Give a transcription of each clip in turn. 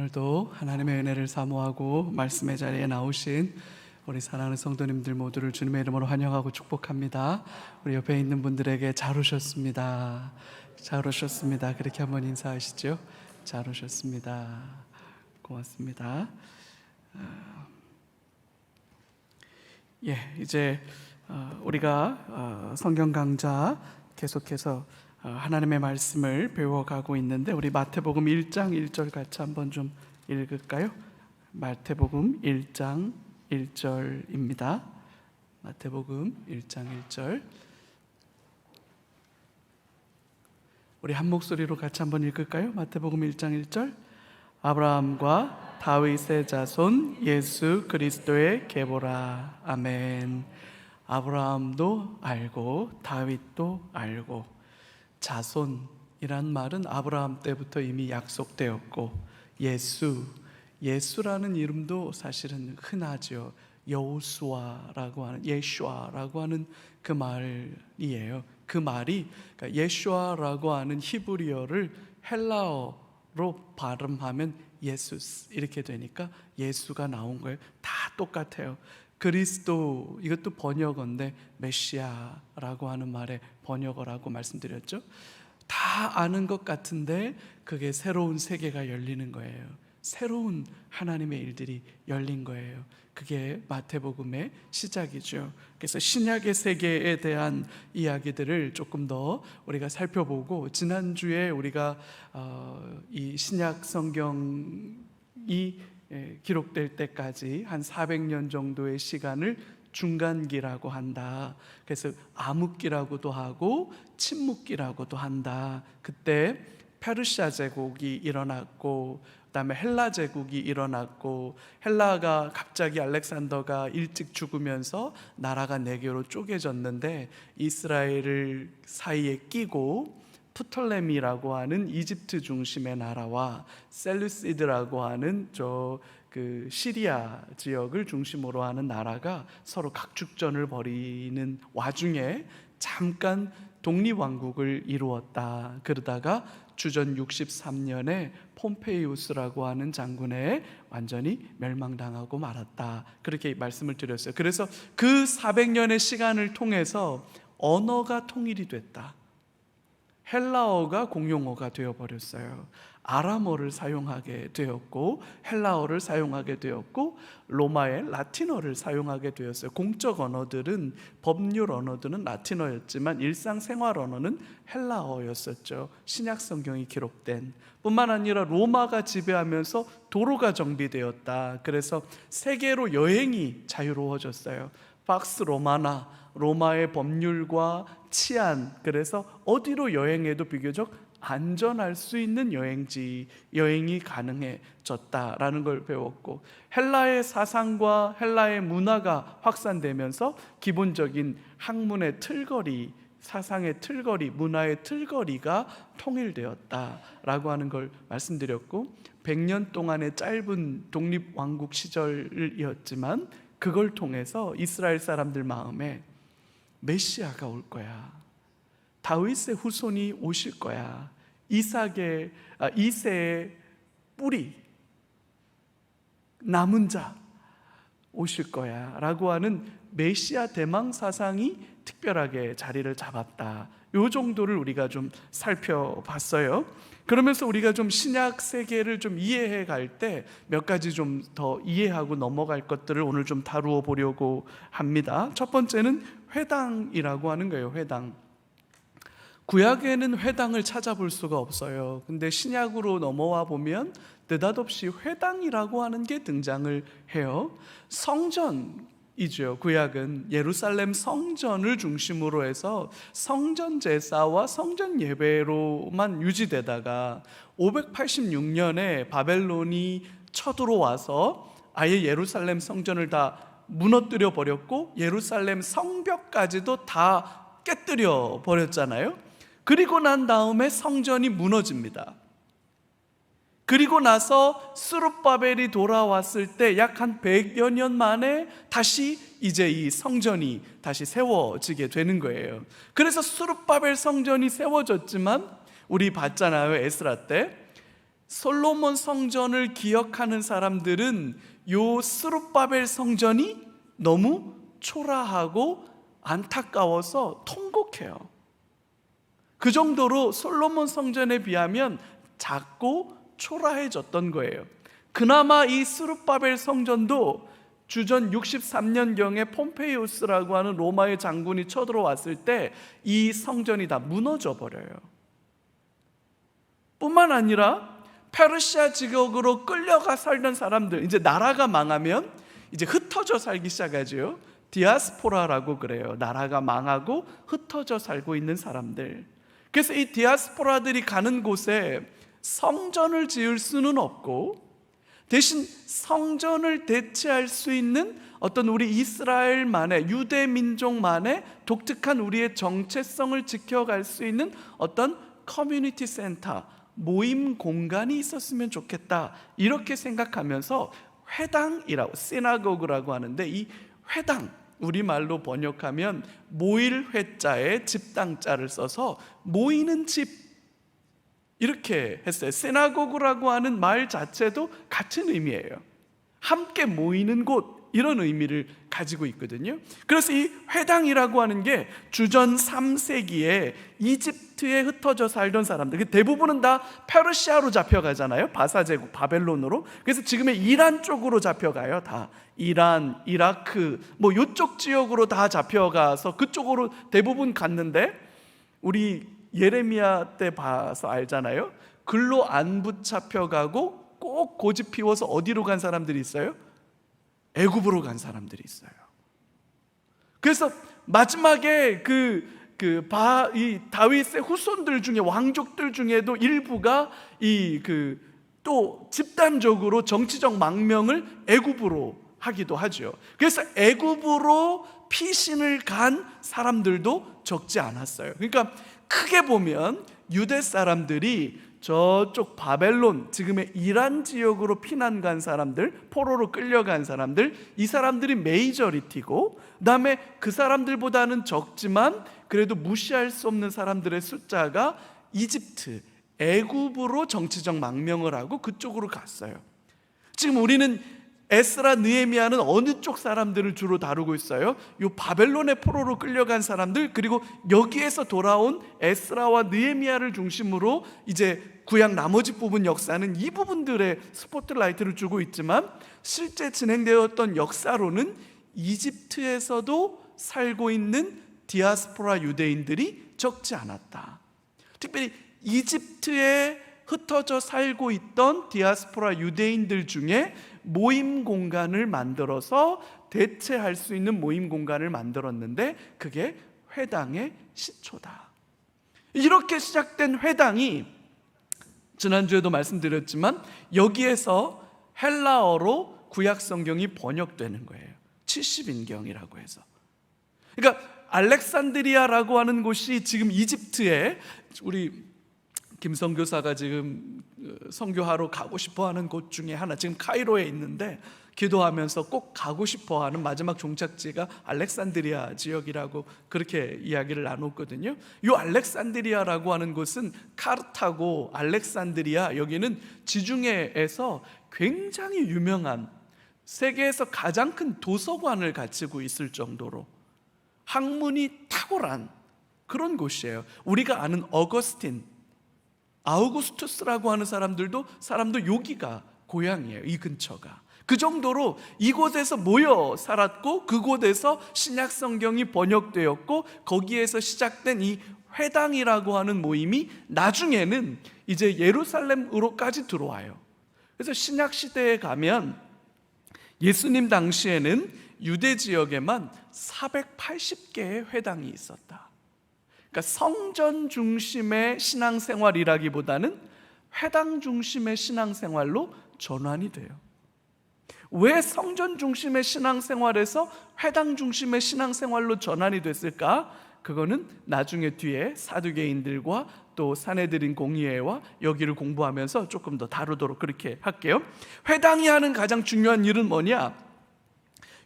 오늘도 하나님의 은혜를 사모하고 말씀의 자리에 나오신 우리 사랑하는 성도님들 모두를 주님의 이름으로 환영하고 축복합니다. 우리 옆에 있는 분들에게 잘 오셨습니다. 잘 오셨습니다. 그렇게 한번 인사하시죠. 잘 오셨습니다. 고맙습니다. 이제 우리가 성경 강좌 계속해서 하나님의 말씀을 배워가고 있는데, 우리 마태복음 1장 1절 같이 한번 좀 읽을까요? 마태복음 1장 1절입니다. 마태복음 1장 1절, 우리 한 목소리로 같이 한번 읽을까요? 마태복음 1장 1절. 아브라함과 다윗의 자손 예수 그리스도의 계보라. 아멘. 아브라함도 알고 다윗도 알고, 자손이란 말은 아브라함 때부터 이미 약속되었고, 예수라는 이름도 사실은 흔하죠. 여호수아라고 하는, 예슈아라고 하는 그 말이에요. 그 말이, 그러니까 예슈아라고 하는 히브리어를 헬라어로 발음하면 예수스 이렇게 되니까 예수가 나온 거예요. 다 똑같아요. 그리스도, 이것도 번역어인데 메시아라고 하는 말의 번역어라고 말씀드렸죠. 다 아는 것 같은데 그게 새로운 세계가 열리는 거예요. 새로운 하나님의 일들이 열린 거예요. 그게 마태복음의 시작이죠. 그래서 신약의 세계에 대한 이야기들을 조금 더 우리가 살펴보고, 지난주에 우리가 이 신약 성경이 기록될 때까지 한 400년 정도의 시간을 중간기라고 한다. 그래서 암흑기라고도 하고 침묵기라고도 한다. 그때 페르시아 제국이 일어났고, 그다음에 헬라 제국이 일어났고, 헬라가 갑자기 알렉산더가 일찍 죽으면서 나라가 네 개로 쪼개졌는데, 이스라엘을 사이에 끼고 프톨레미라고 하는 이집트 중심의 나라와 셀루시드라고 하는 시리아 지역을 중심으로 하는 나라가 서로 각축전을 벌이는 와중에 잠깐 독립왕국을 이루었다. 그러다가 주전 63년에 폼페이우스라고 하는 장군에 완전히 멸망당하고 말았다. 그렇게 말씀을 드렸어요. 그래서 그 400년의 시간을 통해서 언어가 통일이 됐다. 헬라어가 공용어가 되어버렸어요. 아람어를 사용하게 되었고, 헬라어를 사용하게 되었고, 로마의 라틴어를 사용하게 되었어요. 공적 언어들은, 법률 언어들은 라틴어였지만 일상생활 언어는 헬라어였었죠. 신약 성경이 기록된, 뿐만 아니라 로마가 지배하면서 도로가 정비되었다. 그래서 세계로 여행이 자유로워졌어요. 팍스 로마나, 로마의 법률과 치안, 그래서 어디로 여행해도 비교적 안전할 수 있는 여행이 가능해졌다라는 걸 배웠고, 헬라의 사상과 헬라의 문화가 확산되면서 기본적인 학문의 틀거리, 사상의 틀거리, 문화의 틀거리가 통일되었다라고 하는 걸 말씀드렸고, 100년 동안의 짧은 독립왕국 시절이었지만 그걸 통해서 이스라엘 사람들 마음에 메시아가 올 거야, 다윗의 후손이 오실 거야, 이새의 뿌리, 남은 자 오실 거야 라고 하는 메시아 대망 사상이 특별하게 자리를 잡았다. 요 정도를 우리가 좀 살펴봤어요. 그러면서 우리가 좀 신약 세계를 좀 이해해 갈 때 몇 가지 좀 더 이해하고 넘어갈 것들을 오늘 좀 다루어 보려고 합니다. 첫 번째는 회당이라고 하는 거예요. 회당. 구약에는 회당을 찾아볼 수가 없어요. 근데 신약으로 넘어와 보면 느닷없이 회당이라고 하는 게 등장을 해요. 성전이죠. 구약은 예루살렘 성전을 중심으로 해서 성전 제사와 성전 예배로만 유지되다가 586년에 바벨론이 쳐들어와서 아예 예루살렘 성전을 다 무너뜨려 버렸고, 예루살렘 성벽까지도 다 깨뜨려 버렸잖아요. 그리고 난 다음에 성전이 무너집니다. 그리고 나서 스룹바벨이 돌아왔을 때 약 한 100여 년 만에 다시 이제 이 성전이 다시 세워지게 되는 거예요. 그래서 스룹바벨 성전이 세워졌지만, 우리 봤잖아요, 에스라 때 솔로몬 성전을 기억하는 사람들은 요 스룹바벨 성전이 너무 초라하고 안타까워서 통곡해요. 그 정도로 솔로몬 성전에 비하면 작고 초라해졌던 거예요. 그나마 이 스룹바벨 성전도 주전 63년경에 폼페이우스라고 하는 로마의 장군이 쳐들어왔을 때 이 성전이 다 무너져 버려요. 뿐만 아니라 페르시아 지역으로 끌려가 살던 사람들, 이제 나라가 망하면 이제 흩어져 살기 시작하죠. 디아스포라라고 그래요. 나라가 망하고 흩어져 살고 있는 사람들. 그래서 이 디아스포라들이 가는 곳에 성전을 지을 수는 없고, 대신 성전을 대체할 수 있는 어떤 우리 이스라엘만의, 유대 민족만의 독특한 우리의 정체성을 지켜갈 수 있는 어떤 커뮤니티 센터, 모임 공간이 있었으면 좋겠다, 이렇게 생각하면서 회당이라고, 시나고그라고 하는데, 이 회당, 우리말로 번역하면 모일 회자에 집당자를 써서 모이는 집, 이렇게 했어요. 시나고그라고 하는 말 자체도 같은 의미예요. 함께 모이는 곳, 이런 의미를 가지고 있거든요. 그래서 이 회당이라고 하는 게 주전 3세기에 이집트에 흩어져 살던 사람들, 대부분은 다 페르시아로 잡혀가잖아요. 바사 제국, 바벨론으로. 그래서 지금의 이란 쪽으로 잡혀가요. 다 이란, 이라크, 뭐 이쪽 지역으로 다 잡혀가서 그쪽으로 대부분 갔는데, 우리 예레미야 때 봐서 알잖아요. 글로 안 붙잡혀가고 꼭 고집 피워서 어디로 간 사람들이 있어요? 애굽으로 간 사람들이 있어요. 그래서 마지막에 이 다윗의 후손들 중에, 왕족들 중에도 일부가 또 집단적으로 정치적 망명을 애굽으로 하기도 하죠. 그래서 애굽으로 피신을 간 사람들도 적지 않았어요. 그러니까 크게 보면 유대 사람들이 저쪽 바벨론, 지금의 이란 지역으로 피난 간 사람들, 포로로 끌려간 사람들, 이 사람들이 메이저리티고, 그 다음에 그 사람들보다는 적지만 그래도 무시할 수 없는 사람들의 숫자가 이집트, 애굽으로 정치적 망명을 하고 그쪽으로 갔어요. 지금 우리는 에스라, 느헤미야는 어느 쪽 사람들을 주로 다루고 있어요? 요 바벨론의 포로로 끌려간 사람들, 그리고 여기에서 돌아온 에스라와 느헤미야를 중심으로 이제 구약 나머지 부분 역사는 이 부분들의 스포트라이트를 주고 있지만, 실제 진행되었던 역사로는 이집트에서도 살고 있는 디아스포라 유대인들이 적지 않았다. 특별히 이집트에 흩어져 살고 있던 디아스포라 유대인들 중에 모임 공간을 만들어서 대체할 수 있는 모임 공간을 만들었는데, 그게 회당의 시초다. 이렇게 시작된 회당이 지난주에도 말씀드렸지만 여기에서 헬라어로 구약 성경이 번역되는 거예요. 70인경이라고 해서. 그러니까 알렉산드리아라고 하는 곳이 지금 이집트에, 우리 김성 교사가 지금 선교하러 가고 싶어하는 곳 중에 하나, 지금 카이로에 있는데 기도하면서 꼭 가고 싶어하는 마지막 종착지가 알렉산드리아 지역이라고 그렇게 이야기를 나눴거든요. 이 알렉산드리아라고 하는 곳은 카르타고, 알렉산드리아, 여기는 지중해에서 굉장히 유명한, 세계에서 가장 큰 도서관을 갖추고 있을 정도로 학문이 탁월한 그런 곳이에요. 우리가 아는 어거스틴, 아우구스투스라고 하는 사람도 여기가 고향이에요. 이 근처가. 그 정도로 이곳에서 모여 살았고, 그곳에서 신약 성경이 번역되었고, 거기에서 시작된 이 회당이라고 하는 모임이 나중에는 이제 예루살렘으로까지 들어와요. 그래서 신약 시대에 가면 예수님 당시에는 유대 지역에만 480개의 회당이 있었다. 그러니까 성전 중심의 신앙생활이라기보다는 회당 중심의 신앙생활로 전환이 돼요. 왜 성전 중심의 신앙생활에서 회당 중심의 신앙생활로 전환이 됐을까? 그거는 나중에 뒤에 사두개인들과 또 사내들인 공의회와 여기를 공부하면서 조금 더 다루도록 그렇게 할게요. 회당이 하는 가장 중요한 일은 뭐냐?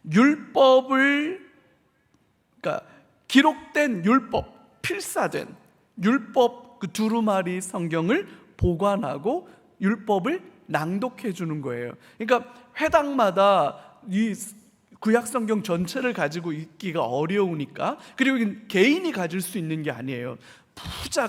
율법을, 그러니까 기록된 율법, 필사된 율법 그 두루마리 성경을 보관하고 율법을 낭독해 주는 거예요. 그러니까 회당마다 이 구약 성경 전체를 가지고 있기가 어려우니까, 그리고 개인이 가질 수 있는 게 아니에요.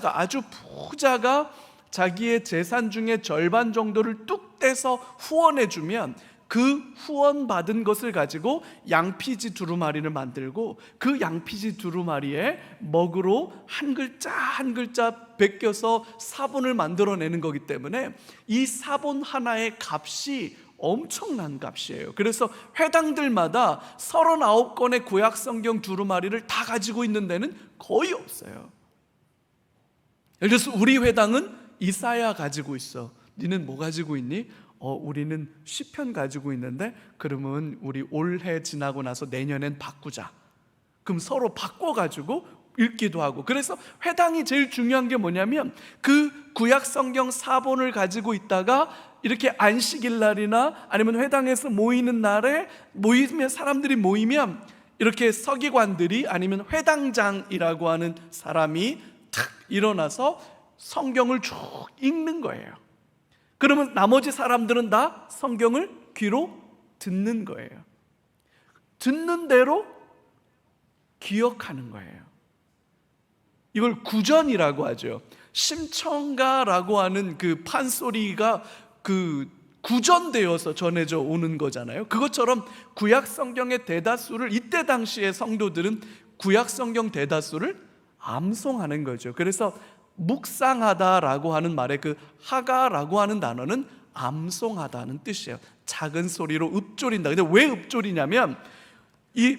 아주 부자가 자기의 재산 중에 절반 정도를 뚝 떼서 후원해 주면 그 후원 받은 것을 가지고 양피지 두루마리를 만들고, 그 양피지 두루마리에 먹으로 한 글자 한 글자 베껴서 사본을 만들어내는 거기 때문에 이 사본 하나의 값이 엄청난 값이에요. 그래서 회당들마다 39권의 구약 성경 두루마리를 다 가지고 있는 데는 거의 없어요. 예를 들어서 우리 회당은 이사야 가지고 있어. 니는 뭐 가지고 있니? 우리는 시편 가지고 있는데, 그러면 우리 올해 지나고 나서 내년엔 바꾸자. 그럼 서로 바꿔가지고 읽기도 하고. 그래서 회당이 제일 중요한 게 뭐냐면, 그 구약 성경 사본을 가지고 있다가 이렇게 안식일 날이나 아니면 회당에서 모이는 날에 모이면, 사람들이 모이면 이렇게 서기관들이 아니면 회당장이라고 하는 사람이 탁 일어나서 성경을 쭉 읽는 거예요. 그러면 나머지 사람들은 다 성경을 귀로 듣는 거예요. 듣는 대로 기억하는 거예요. 이걸 구전이라고 하죠. 심청가라고 하는 그 판소리가 그 구전되어서 전해져 오는 거잖아요. 그것처럼 구약 성경의 대다수를, 이때 당시의 성도들은 구약 성경 대다수를 암송하는 거죠. 그래서 묵상하다라고 하는 말에 그 하가라고 하는 단어는 암송하다는 뜻이에요. 작은 소리로 읊조린다. 근데 왜 읊조리냐면, 이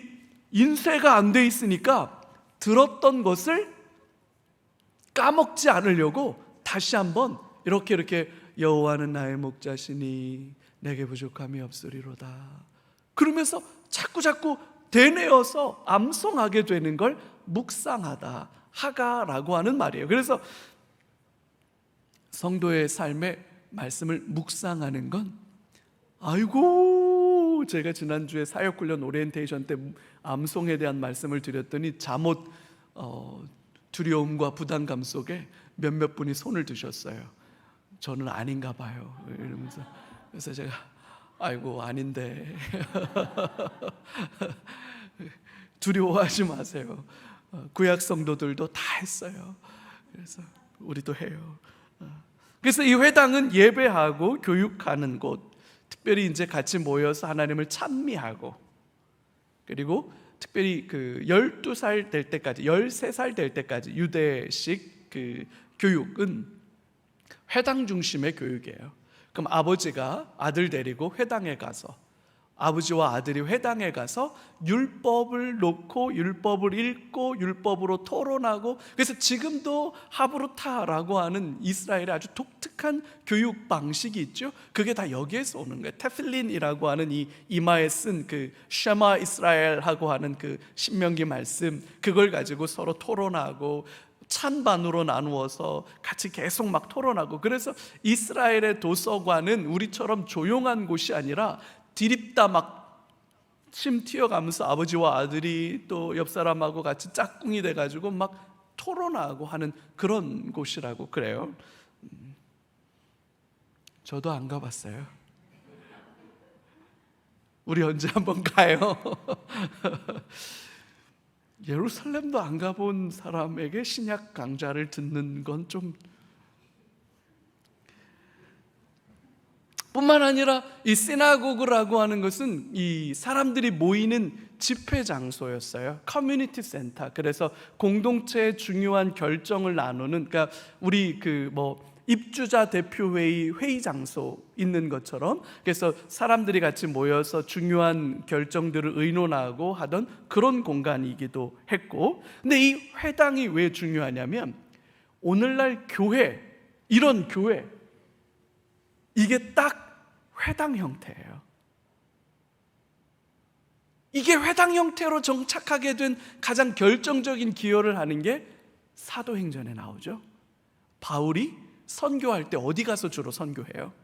인쇄가 안 돼 있으니까 들었던 것을 까먹지 않으려고 다시 한번 이렇게 여호와는 나의 목자시니 내게 부족함이 없으리로다, 그러면서 자꾸 되뇌어서 암송하게 되는 걸 묵상하다, 하가라고 하는 말이에요. 그래서 성도의 삶에 말씀을 묵상하는 건, 아이고, 제가 지난주에 사역훈련 오리엔테이션 때 암송에 대한 말씀을 드렸더니 잠옷 두려움과 부담감 속에 몇몇 분이 손을 드셨어요. 저는 아닌가 봐요 이러면서. 그래서 제가 아이고 아닌데 두려워하지 마세요. 구약 성도들도 다 했어요. 그래서 우리도 해요. 그래서 이 회당은 예배하고 교육하는 곳, 특별히 이제 같이 모여서 하나님을 찬미하고, 그리고 특별히 그 12살 될 때까지, 13살 될 때까지 유대식 그 교육은 회당 중심의 교육이에요. 그럼 아버지가 아들 데리고 회당에 가서, 아버지와 아들이 회당에 가서 율법을 놓고 율법을 읽고 율법으로 토론하고, 그래서 지금도 하브루타라고 하는 이스라엘의 아주 독특한 교육 방식이 있죠. 그게 다 여기에서 오는 거예요. 테필린이라고 하는 이 이마에 쓴 그 쉐마 이스라엘하고 하는 그 신명기 말씀, 그걸 가지고 서로 토론하고 찬반으로 나누어서 같이 계속 막 토론하고. 그래서 이스라엘의 도서관은 우리처럼 조용한 곳이 아니라 디립다 막 침 튀어가면서 아버지와 아들이 또 옆 사람하고 같이 짝꿍이 돼가지고 막 토론하고 하는 그런 곳이라고 그래요. 저도 안 가봤어요. 우리 언제 한번 가요? 예루살렘도 안 가본 사람에게 신약 강좌를 듣는 건 좀, 뿐만 아니라 이 시나고그라고 하는 것은 이 사람들이 모이는 집회 장소였어요. 커뮤니티 센터. 그래서 공동체의 중요한 결정을 나누는, 그러니까 우리 그 입주자 대표회의 회의 장소 있는 것처럼, 그래서 사람들이 같이 모여서 중요한 결정들을 의논하고 하던 그런 공간이기도 했고. 근데 이 회당이 왜 중요하냐면, 오늘날 교회, 이런 교회, 이게 딱 회당 형태예요. 이게 회당 형태로 정착하게 된 가장 결정적인 기여를 하는 게 사도행전에 나오죠. 바울이 선교할 때 어디 가서 주로 선교해요?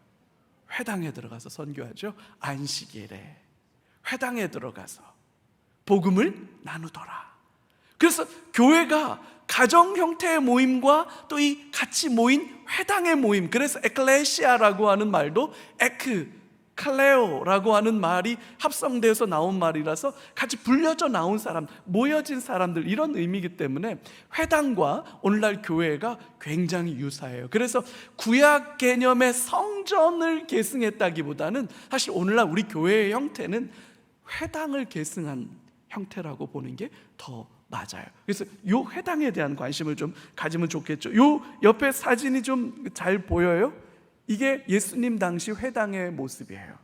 회당에 들어가서 선교하죠. 안식일에 회당에 들어가서 복음을 나누더라. 그래서 교회가 가정 형태의 모임과 또 이 같이 모인 회당의 모임, 그래서 에클레시아라고 하는 말도 칼레오라고 하는 말이 합성되어서 나온 말이라서 같이 불려져 나온 사람, 모여진 사람들, 이런 의미이기 때문에 회당과 오늘날 교회가 굉장히 유사해요. 그래서 구약 개념의 성전을 계승했다기보다는 사실 오늘날 우리 교회의 형태는 회당을 계승한 형태라고 보는 게 더 맞아요. 그래서 이 회당에 대한 관심을 좀 가지면 좋겠죠. 이 옆에 사진이 좀 잘 보여요? 이게 예수님 당시 회당의 모습이에요.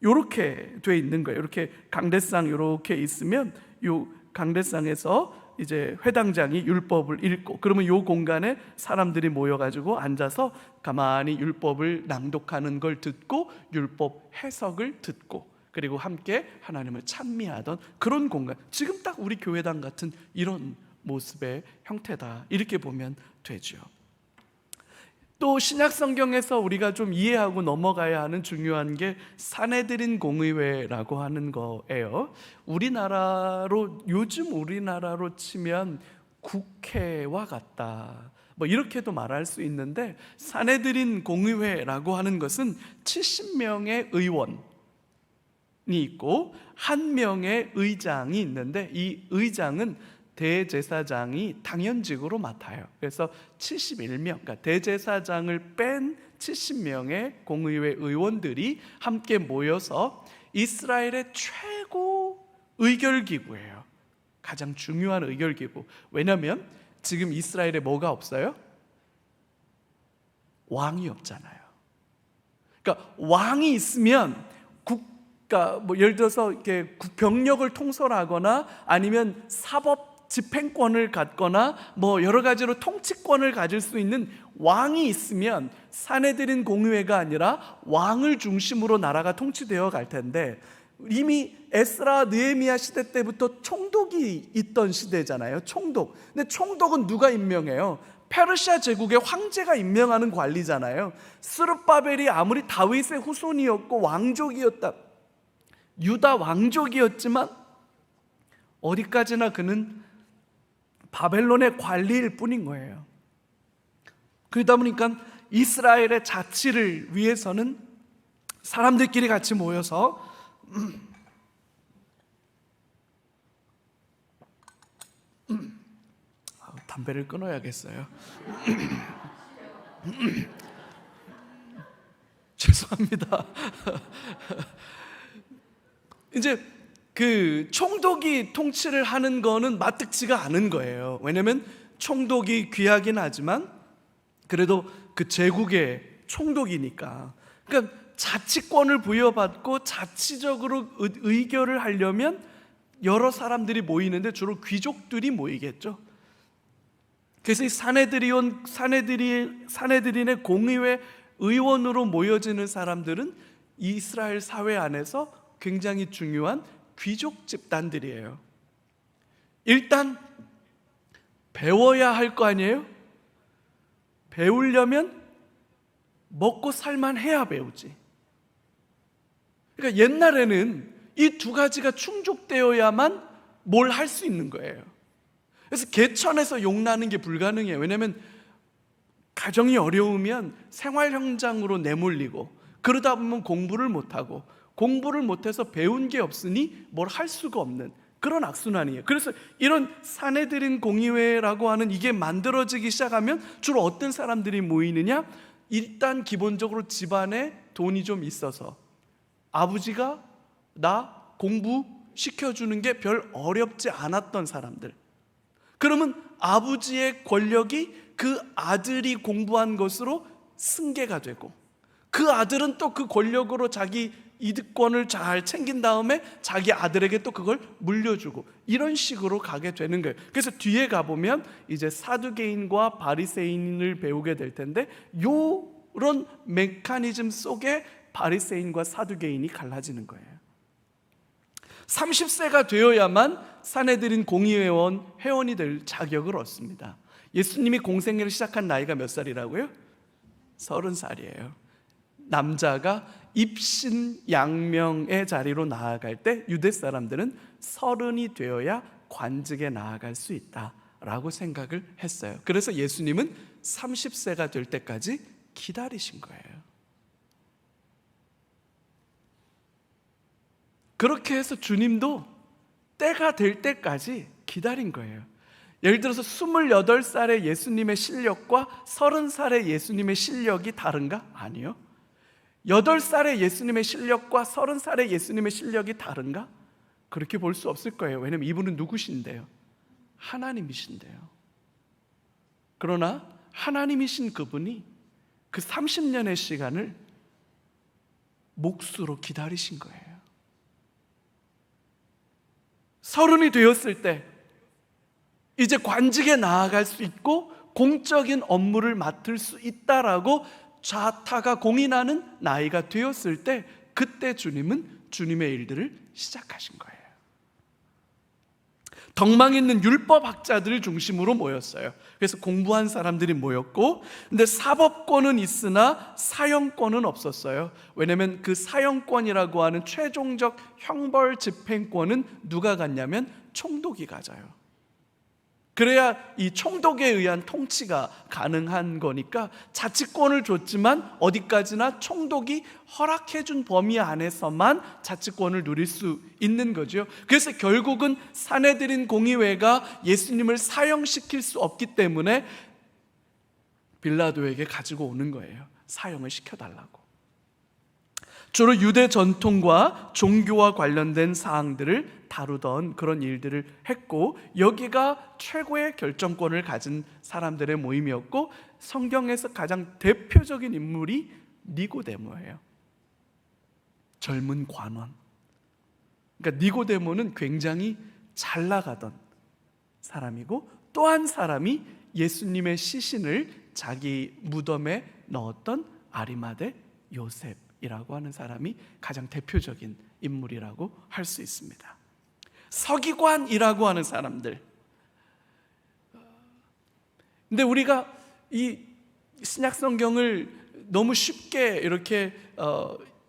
이렇게 돼 있는 거예요. 이렇게 강대상 이렇게 있으면 이 강대상에서 이제 회당장이 율법을 읽고, 그러면 이 공간에 사람들이 모여가지고 앉아서 가만히 율법을 낭독하는 걸 듣고 율법 해석을 듣고, 그리고 함께 하나님을 찬미하던 그런 공간, 지금 딱 우리 교회당 같은 이런 모습의 형태다, 이렇게 보면 되죠. 또 신약 성경에서 우리가 좀 이해하고 넘어가야 하는 중요한 게 산헤드린 공의회라고 하는 거예요. 요즘 우리나라로 치면 국회와 같다, 뭐 이렇게도 말할 수 있는데, 산헤드린 공의회라고 하는 것은 70명의 의원이 있고 1명의 의장이 있는데, 이 의장은 대제사장이 당연직으로 맡아요. 그래서 71명, 그러니까 대제사장을 뺀 70명의 공의회 의원들이 함께 모여서 이스라엘의 최고 의결기구예요. 가장 중요한 의결기구. 왜냐하면 지금 이스라엘에 뭐가 없어요? 왕이 없잖아요. 그러니까 왕이 있으면 뭐 예를 들어서 이렇게 병력을 통솔하거나 아니면 사법 집행권을 갖거나 뭐 여러 가지로 통치권을 가질 수 있는 왕이 있으면 산헤드린 공의회가 아니라 왕을 중심으로 나라가 통치되어 갈 텐데, 이미 에스라 느헤미야 시대 때부터 총독이 있던 시대잖아요. 총독. 근데 총독은 누가 임명해요? 페르시아 제국의 황제가 임명하는 관리잖아요. 스룹바벨이 아무리 다윗의 후손이었고 왕족이었다, 유다 왕족이었지만 어디까지나 그는 바벨론의 관리일 뿐인 거예요. 그러다 보니까 이스라엘의 자치를 위해서는 사람들끼리 같이 모여서 담배를 끊어야겠어요. 죄송합니다. 이제 그 총독이 통치를 하는 거는 마뜩지가 않은 거예요. 왜냐하면 총독이 귀하긴 하지만 그래도 그 제국의 총독이니까. 그러니까 자치권을 부여받고 자치적으로 의결을 하려면 여러 사람들이 모이는데 주로 귀족들이 모이겠죠. 그래서 이 산헤드린의 공의회 의원으로 모여지는 사람들은 이스라엘 사회 안에서 굉장히 중요한 귀족 집단들이에요. 일단 배워야 할 거 아니에요? 배우려면 먹고 살만해야 배우지. 그러니까 옛날에는 이 두 가지가 충족되어야만 뭘 할 수 있는 거예요. 그래서 개천에서 용나는 게 불가능해요. 왜냐하면 가정이 어려우면 생활 현장으로 내몰리고, 그러다 보면 공부를 못하고, 공부를 못해서 배운 게 없으니 뭘 할 수가 없는 그런 악순환이에요. 그래서 이런 산헤드린 공의회라고 하는 이게 만들어지기 시작하면 주로 어떤 사람들이 모이느냐? 일단 기본적으로 집안에 돈이 좀 있어서 아버지가 나 공부시켜주는 게 별 어렵지 않았던 사람들. 그러면 아버지의 권력이 그 아들이 공부한 것으로 승계가 되고, 그 아들은 또 그 권력으로 자기 이득권을 잘 챙긴 다음에 자기 아들에게 또 그걸 물려주고, 이런 식으로 가게 되는 거예요. 그래서 뒤에 가보면 이제 사두개인과 바리새인을 배우게 될 텐데, 이런 메커니즘 속에 바리새인과 사두개인이 갈라지는 거예요. 30세가 되어야만 산헤드린 공의회원 회원이 될 자격을 얻습니다. 예수님이 공생애를 시작한 나이가 몇 살이라고요? 30살이에요. 남자가 입신 양명의 자리로 나아갈 때 유대 사람들은 30이 되어야 관직에 나아갈 수 있다 라고 생각을 했어요. 그래서 예수님은 30세가 될 때까지 기다리신 거예요. 그렇게 해서 주님도 때가 될 때까지 기다린 거예요. 예를 들어서 28살의 예수님의 실력과 30살의 예수님의 실력이 다른가? 아니요. 8살의 예수님의 실력과 30살의 예수님의 실력이 다른가? 그렇게 볼 수 없을 거예요. 왜냐하면 이분은 누구신데요? 하나님이신데요. 그러나 하나님이신 그분이 그 30년의 시간을 몫으로 기다리신 거예요. 30이 되었을 때 이제 관직에 나아갈 수 있고 공적인 업무를 맡을 수 있다라고 좌타가 공인하는 나이가 되었을 때 그때 주님은 주님의 일들을 시작하신 거예요. 덕망 있는 율법학자들을 중심으로 모였어요. 그래서 공부한 사람들이 모였고, 근데 사법권은 있으나 사형권은 없었어요. 왜냐하면 그 사형권이라고 하는 최종적 형벌 집행권은 누가 갖냐면 총독이 가져요. 그래야 이 총독에 의한 통치가 가능한 거니까 자치권을 줬지만 어디까지나 총독이 허락해준 범위 안에서만 자치권을 누릴 수 있는 거죠. 그래서 결국은 사내들인 공의회가 예수님을 사형시킬 수 없기 때문에 빌라도에게 가지고 오는 거예요. 사형을 시켜달라고. 주로 유대 전통과 종교와 관련된 사항들을 다루던 그런 일들을 했고, 여기가 최고의 결정권을 가진 사람들의 모임이었고, 성경에서 가장 대표적인 인물이 니고데모예요. 젊은 관원. 그러니까 니고데모는 굉장히 잘 나가던 사람이고, 또 한 사람이 예수님의 시신을 자기 무덤에 넣었던 아리마대 요셉이라고 하는 사람이 가장 대표적인 인물이라고 할 수 있습니다. 서기관이라고 하는 사람들. 근데 우리가 이 신약 성경을 너무 쉽게 이렇게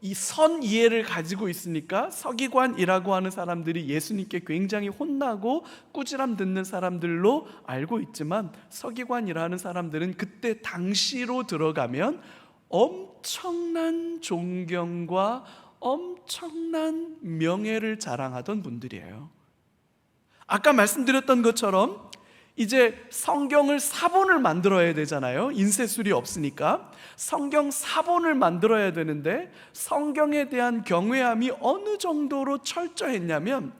이 선 이해를 가지고 있으니까 서기관이라고 하는 사람들이 예수님께 굉장히 혼나고 꾸지람 듣는 사람들로 알고 있지만, 서기관이라는 사람들은 그때 당시로 들어가면 엄청난 존경과 엄청난 명예를 자랑하던 분들이에요. 아까 말씀드렸던 것처럼 이제 성경을 사본을 만들어야 되잖아요. 인쇄술이 없으니까 성경 사본을 만들어야 되는데, 성경에 대한 경외함이 어느 정도로 철저했냐면,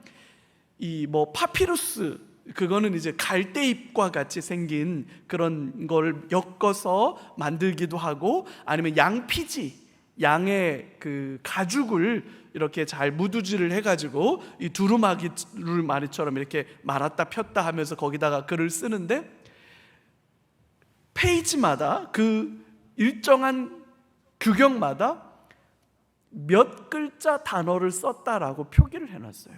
이 파피루스, 그거는 이제 갈대잎과 같이 생긴 그런 걸 엮어서 만들기도 하고, 아니면 양피지, 양의 그 가죽을 이렇게 잘 무두질을 해가지고 이 두루마기처럼 이렇게 말았다 폈다 하면서 거기다가 글을 쓰는데, 페이지마다 그 일정한 규격마다 몇 글자 단어를 썼다라고 표기를 해놨어요.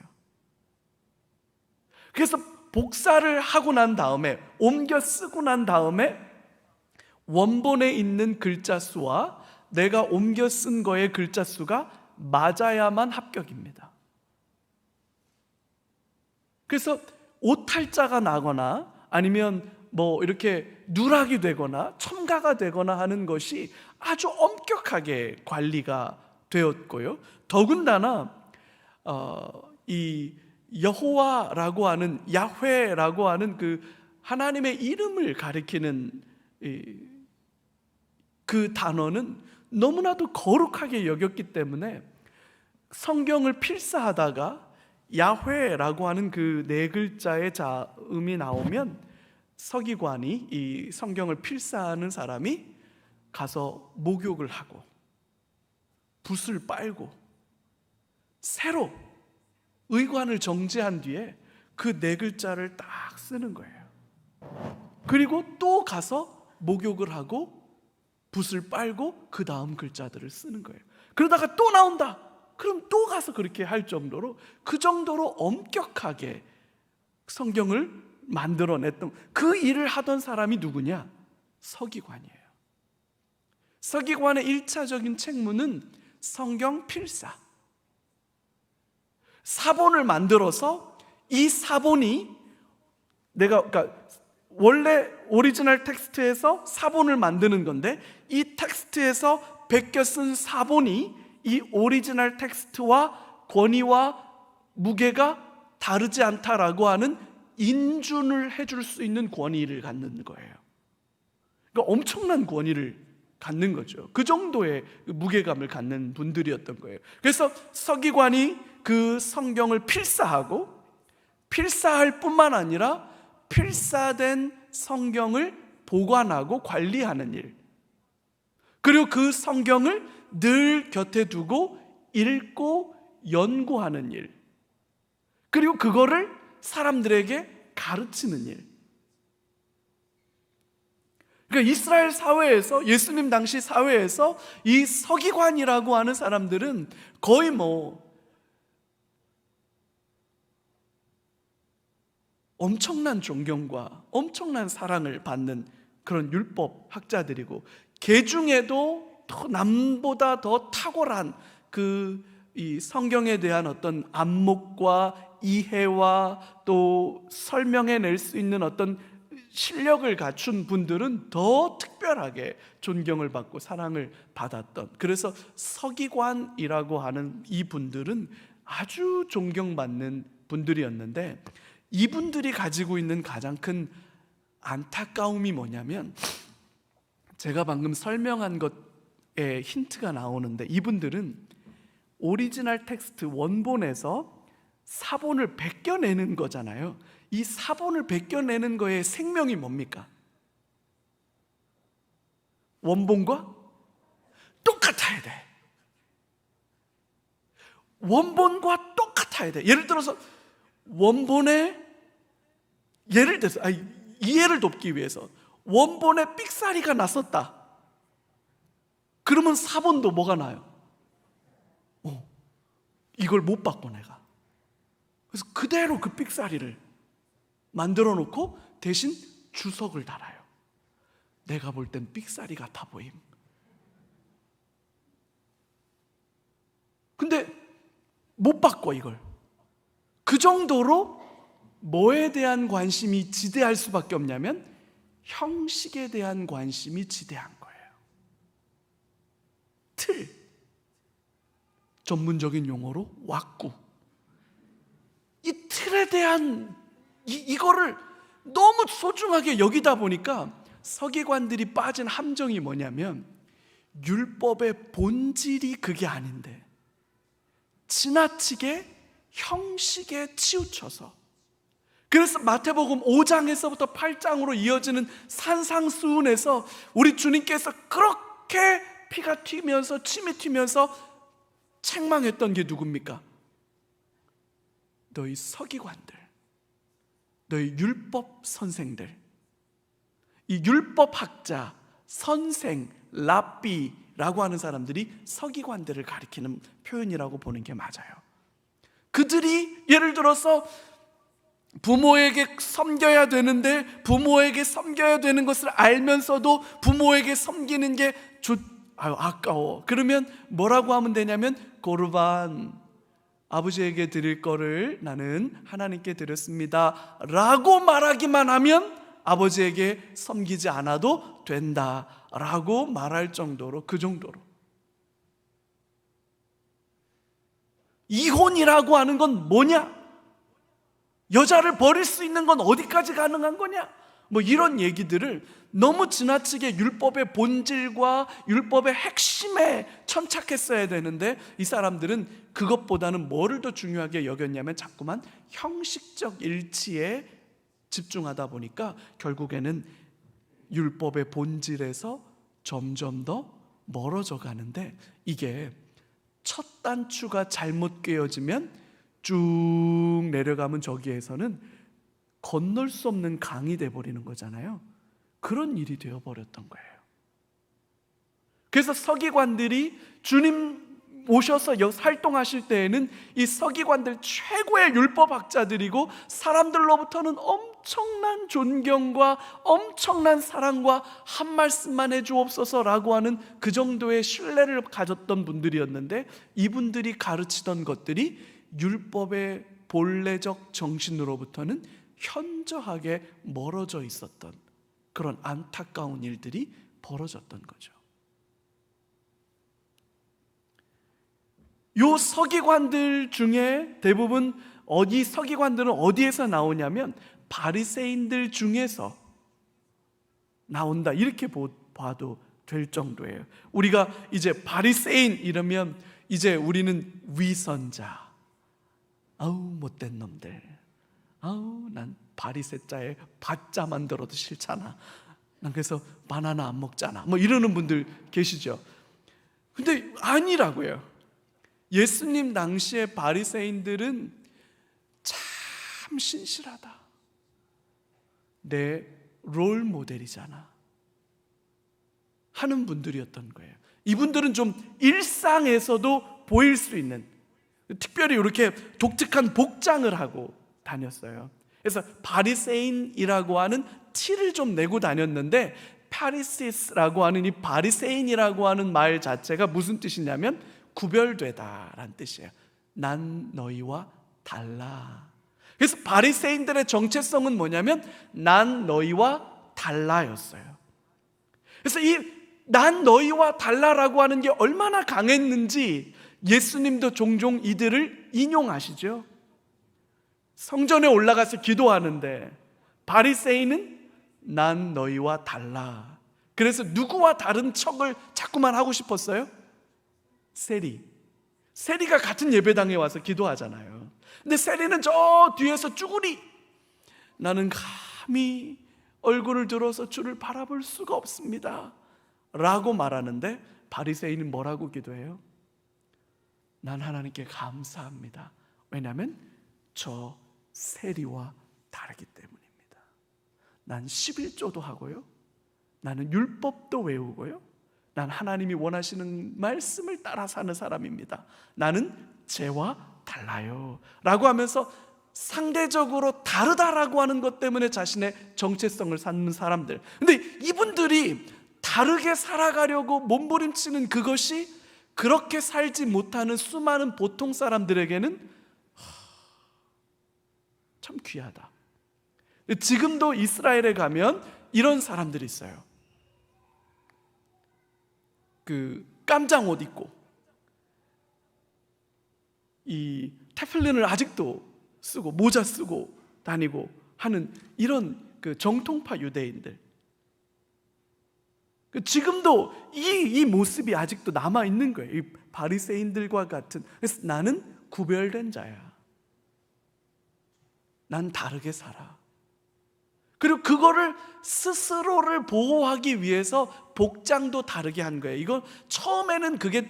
그래서 복사를 하고 난 다음에, 옮겨 쓰고 난 다음에 원본에 있는 글자 수와 내가 옮겨 쓴 거의 글자 수가 맞아야만 합격입니다. 그래서 오탈자가 나거나 아니면 이렇게 누락이 되거나 첨가가 되거나 하는 것이 아주 엄격하게 관리가 되었고요. 더군다나 이 여호와라고 하는, 야훼라고 하는 그 하나님의 이름을 가리키는 그 단어는 너무나도 거룩하게 여겼기 때문에 성경을 필사하다가 야훼라고 하는 그 네 글자의 자음이 나오면 서기관이, 이 성경을 필사하는 사람이 가서 목욕을 하고 붓을 빨고 새로 의관을 정제한 뒤에 그 네 글자를 딱 쓰는 거예요. 그리고 또 가서 목욕을 하고 붓을 빨고 그 다음 글자들을 쓰는 거예요. 그러다가 또 나온다, 그럼 또 가서 그렇게 할 정도로, 그 정도로 엄격하게 성경을 만들어냈던 그 일을 하던 사람이 누구냐? 서기관이에요. 서기관의 1차적인 책무는 성경 필사, 사본을 만들어서 이 사본이 그러니까 원래 오리지널 텍스트에서 사본을 만드는 건데 이 텍스트에서 베껴 쓴 사본이 이 오리지널 텍스트와 권위와 무게가 다르지 않다라고 하는 인준을 해줄 수 있는 권위를 갖는 거예요. 그러니까 엄청난 권위를 갖는 거죠. 그 정도의 무게감을 갖는 분들이었던 거예요. 그래서 서기관이 그 성경을 필사하고, 필사할 뿐만 아니라 필사된 성경을 보관하고 관리하는 일, 그리고 그 성경을 늘 곁에 두고 읽고 연구하는 일, 그리고 그거를 사람들에게 가르치는 일. 그러니까 이스라엘 사회에서, 예수님 당시 사회에서 이 서기관이라고 하는 사람들은 거의 엄청난 존경과 엄청난 사랑을 받는 그런 율법 학자들이고, 개 중에도 더 남보다 더 탁월한 이 성경에 대한 어떤 안목과 이해와 또 설명해낼 수 있는 어떤 실력을 갖춘 분들은 더 특별하게 존경을 받고 사랑을 받았던, 그래서 서기관이라고 하는 이 분들은 아주 존경받는 분들이었는데, 이분들이 가지고 있는 가장 큰 안타까움이 뭐냐면, 제가 방금 설명한 것에 힌트가 나오는데, 이분들은 오리지널 텍스트 원본에서 사본을 베껴내는 거잖아요. 이 사본을 베껴내는 거의 생명이 뭡니까? 원본과 똑같아야 돼. 원본과 똑같아야 돼. 예를 들어서 원본에, 예를 들어서 이해를 돕기 위해서 원본에 삑사리가 났었다. 그러면 사본도 뭐가 나요? 이걸 못 봤고 내가. 그래서 그대로 그 삑사리를 만들어 놓고 대신 주석을 달아요. 내가 볼 땐 삑사리 같아 보임. 근데 못 바꿔 이걸. 그 정도로 뭐에 대한 관심이 지대할 수밖에 없냐면 형식에 대한 관심이 지대한 거예요. 틀, 전문적인 용어로 왁구. 이 틀에 대한 이거를 너무 소중하게 여기다 보니까 서기관들이 빠진 함정이 뭐냐면, 율법의 본질이 그게 아닌데 지나치게 형식에 치우쳐서, 그래서 마태복음 5장에서부터 8장으로 이어지는 산상수훈에서 우리 주님께서 그렇게 피가 튀면서 침이 튀면서 책망했던 게 누굽니까? 너희 서기관들, 너희 율법 선생들. 이 율법학자, 선생, 랍비라고 하는 사람들이 서기관들을 가리키는 표현이라고 보는 게 맞아요. 그들이 예를 들어서 부모에게 섬겨야 되는데, 부모에게 섬겨야 되는 것을 알면서도 부모에게 섬기는 게 아까워. 그러면 뭐라고 하면 되냐면, 고르반, 아버지에게 드릴 거를 나는 하나님께 드렸습니다 라고 말하기만 하면 아버지에게 섬기지 않아도 된다 라고 말할 정도로, 그 정도로. 이혼이라고 하는 건 뭐냐? 여자를 버릴 수 있는 건 어디까지 가능한 거냐? 이런 얘기들을 너무 지나치게 율법의 본질과 율법의 핵심에 천착했어야 되는데, 이 사람들은 그것보다는 뭐를 더 중요하게 여겼냐면 자꾸만 형식적 일치에 집중하다 보니까 결국에는 율법의 본질에서 점점 더 멀어져 가는데, 이게 첫 단추가 잘못 꿰어지면 쭉 내려가면 저기에서는 건널 수 없는 강이 돼버리는 거잖아요. 그런 일이 되어버렸던 거예요. 그래서 서기관들이 주님 오셔서 활동하실 때에는 이 서기관들 최고의 율법학자들이고, 사람들로부터는 엄청난 존경과 엄청난 사랑과 한 말씀만 해주옵소서라고 하는 그 정도의 신뢰를 가졌던 분들이었는데, 이분들이 가르치던 것들이 율법의 본래적 정신으로부터는 현저하게 멀어져 있었던 그런 안타까운 일들이 벌어졌던 거죠. 요 서기관들 중에 대부분 서기관들은 어디에서 나오냐면 바리새인들 중에서 나온다, 이렇게 봐도 될 정도예요. 우리가 이제 바리새인 이러면 이제 우리는 위선자, 아우 못된 놈들, 아우 난 바리새자에 바자만 들어도 싫잖아, 난 그래서 바나나 안 먹잖아, 뭐 이러는 분들 계시죠. 근데 아니라고요. 예수님 당시의 바리새인들은 참 신실하다, 내 롤 모델이잖아 하는 분들이었던 거예요. 이분들은 좀 일상에서도 보일 수 있는, 특별히 이렇게 독특한 복장을 하고 다녔어요. 그래서 바리새인이라고 하는 티를 좀 내고 다녔는데, 파리시스라고 하는 이 바리새인이라고 하는 말 자체가 무슨 뜻이냐면 구별되다라는 뜻이에요. 난 너희와 달라. 그래서 바리새인들의 정체성은 뭐냐면 난 너희와 달라였어요. 그래서 이 난 너희와 달라라고 하는 게 얼마나 강했는지 예수님도 종종 이들을 인용하시죠. 성전에 올라가서 기도하는데 바리새인은 난 너희와 달라. 그래서 누구와 다른 척을 자꾸만 하고 싶었어요? 세리가 같은 예배당에 와서 기도하잖아요. 근데 세리는 저 뒤에서 쭈구리, 나는 감히 얼굴을 들어서 주를 바라볼 수가 없습니다 라고 말하는데, 바리새인은 뭐라고 기도해요? 난 하나님께 감사합니다. 왜냐하면 저 세리와 다르기 때문입니다. 난 11조도 하고요, 나는 율법도 외우고요, 난 하나님이 원하시는 말씀을 따라 사는 사람입니다. 나는 쟤와 달라요 라고 하면서 상대적으로 다르다라고 하는 것 때문에 자신의 정체성을 쌓는 사람들. 근데 이분들이 다르게 살아가려고 몸부림치는 그것이 그렇게 살지 못하는 수많은 보통 사람들에게는 참 귀하다. 지금도 이스라엘에 가면 이런 사람들이 있어요. 그 깜장 옷 입고 이 테플린을 아직도 쓰고 모자 쓰고 다니고 하는 이런 그 정통파 유대인들, 지금도 이 모습이 아직도 남아 있는 거예요. 이 바리새인들과 같은. 그래서 나는 구별된 자야, 난 다르게 살아. 그리고 그거를 스스로를 보호하기 위해서 복장도 다르게 한 거예요. 이건 처음에는 그게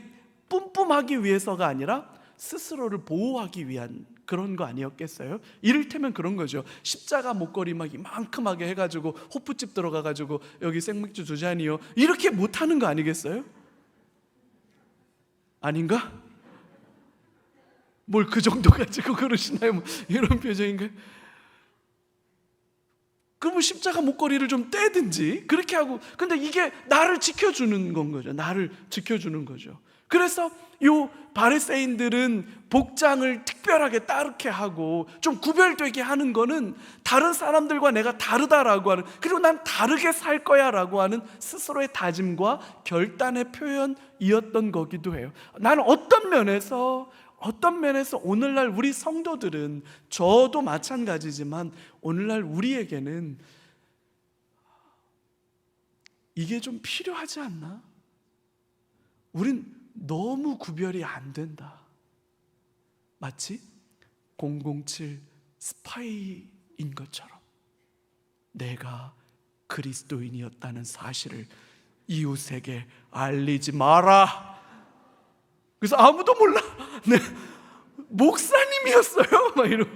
뿜뿜하기 위해서가 아니라 스스로를 보호하기 위한 그런 거 아니었겠어요? 이를테면 그런 거죠. 십자가 목걸이 막 이만큼하게 해가지고 호프집 들어가가지고 여기 생맥주 두 잔이요, 이렇게 못하는 거 아니겠어요? 아닌가? 뭘 그 정도 가지고 그러시나요? 뭐 이런 표정인가요? 그러면 십자가 목걸이를 좀 떼든지 그렇게 하고, 근데 이게 나를 지켜주는 건 거죠. 나를 지켜주는 거죠. 그래서 요 바리새인들은 복장을 특별하게 따르게 하고 좀 구별되게 하는 거는 다른 사람들과 내가 다르다라고 하는, 그리고 난 다르게 살 거야 라고 하는 스스로의 다짐과 결단의 표현이었던 거기도 해요. 나는 어떤 면에서 오늘날 우리 성도들은, 저도 마찬가지지만 오늘날 우리에게는 이게 좀 필요하지 않나? 우린 너무 구별이 안 된다. 마치 007 스파이인 것처럼 내가 그리스도인이었다는 사실을 이웃에게 알리지 마라. 그래서 아무도 몰라. 네, 목사님이었어요. 막 이러고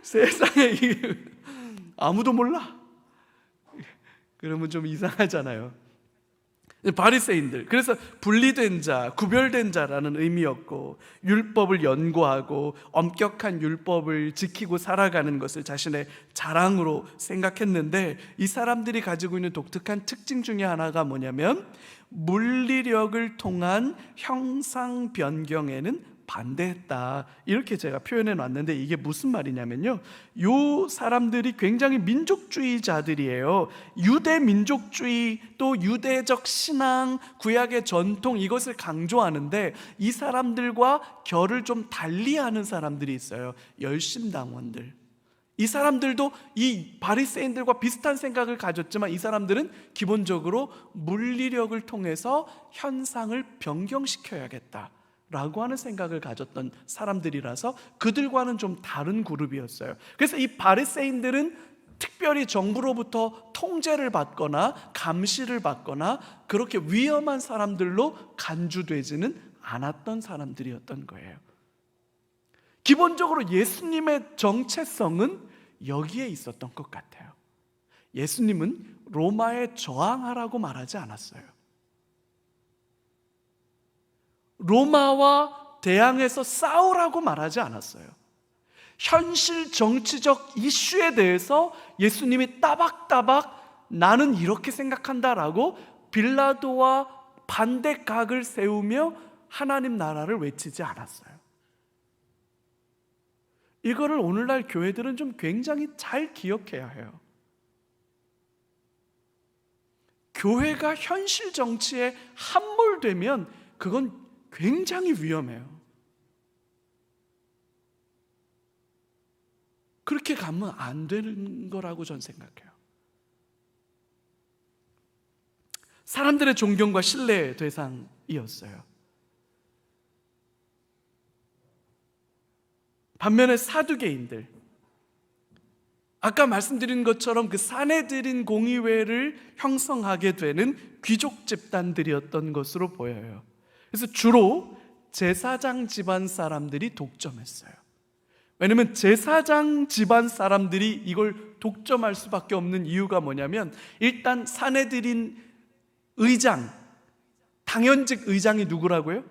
세상에 아무도 몰라. 그러면 좀 이상하잖아요. 바리새인들, 그래서 분리된 자, 구별된 자라는 의미였고, 율법을 연구하고 엄격한 율법을 지키고 살아가는 것을 자신의 자랑으로 생각했는데, 이 사람들이 가지고 있는 독특한 특징 중에 하나가 뭐냐면, 물리력을 통한 형상 변경에는 반대했다, 이렇게 제가 표현해 놨는데, 이게 무슨 말이냐면요, 요 사람들이 굉장히 민족주의자들이에요. 유대 민족주의, 또 유대적 신앙, 구약의 전통, 이것을 강조하는데 이 사람들과 결을 좀 달리하는 사람들이 있어요. 열심당원들. 이 사람들도 이 바리새인들과 비슷한 생각을 가졌지만, 이 사람들은 기본적으로 물리력을 통해서 현상을 변경시켜야겠다라고 하는 생각을 가졌던 사람들이라서 그들과는 좀 다른 그룹이었어요. 그래서 이 바리새인들은 특별히 정부로부터 통제를 받거나 감시를 받거나 그렇게 위험한 사람들로 간주되지는 않았던 사람들이었던 거예요. 기본적으로 예수님의 정체성은 여기에 있었던 것 같아요. 예수님은 로마에 저항하라고 말하지 않았어요. 로마와 대항해서 싸우라고 말하지 않았어요. 현실 정치적 이슈에 대해서 예수님이 따박따박 나는 이렇게 생각한다라고 빌라도와 반대각을 세우며 하나님 나라를 외치지 않았어요. 이거를 오늘날 교회들은 좀 굉장히 잘 기억해야 해요. 교회가 현실 정치에 함몰되면 그건 굉장히 위험해요. 그렇게 가면 안 되는 거라고 전 생각해요. 사람들의 존경과 신뢰의 대상이었어요. 반면에 사두개인들, 아까 말씀드린 것처럼 그 사내들인 공의회를 형성하게 되는 귀족 집단들이었던 것으로 보여요. 그래서 주로 제사장 집안 사람들이 독점했어요. 왜냐하면 제사장 집안 사람들이 이걸 독점할 수밖에 없는 이유가 뭐냐면, 일단 사내들인 의장, 당연직 의장이 누구라고요?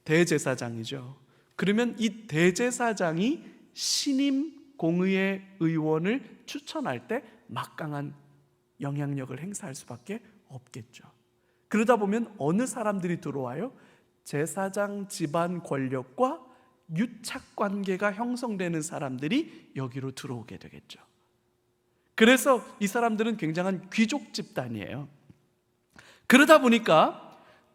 대제사장이죠. 그러면 이 대제사장이 신임 공의회 의원을 추천할 때 막강한 영향력을 행사할 수밖에 없겠죠. 그러다 보면 어느 사람들이 들어와요? 제사장 집안 권력과 유착 관계가 형성되는 사람들이 여기로 들어오게 되겠죠. 그래서 이 사람들은 굉장한 귀족 집단이에요. 그러다 보니까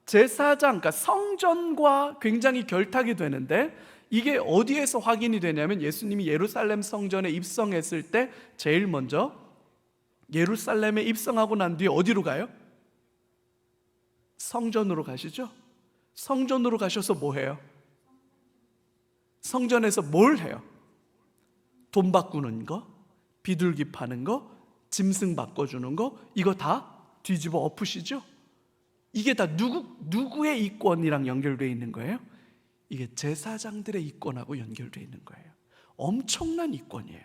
제사장, 그러니까 성전과 굉장히 결탁이 되는데, 이게 어디에서 확인이 되냐면, 예수님이 예루살렘 성전에 입성했을 때 제일 먼저 예루살렘에 입성하고 난 뒤에 어디로 가요? 성전으로 가시죠. 성전으로 가셔서 뭐 해요? 성전에서 뭘 해요? 돈 바꾸는 거, 비둘기 파는 거, 짐승 바꿔주는 거, 이거 다 뒤집어 엎으시죠. 이게 다 누구의 이권이랑 연결되어 있는 거예요? 이게 제사장들의 이권하고 연결되어 있는 거예요. 엄청난 이권이에요.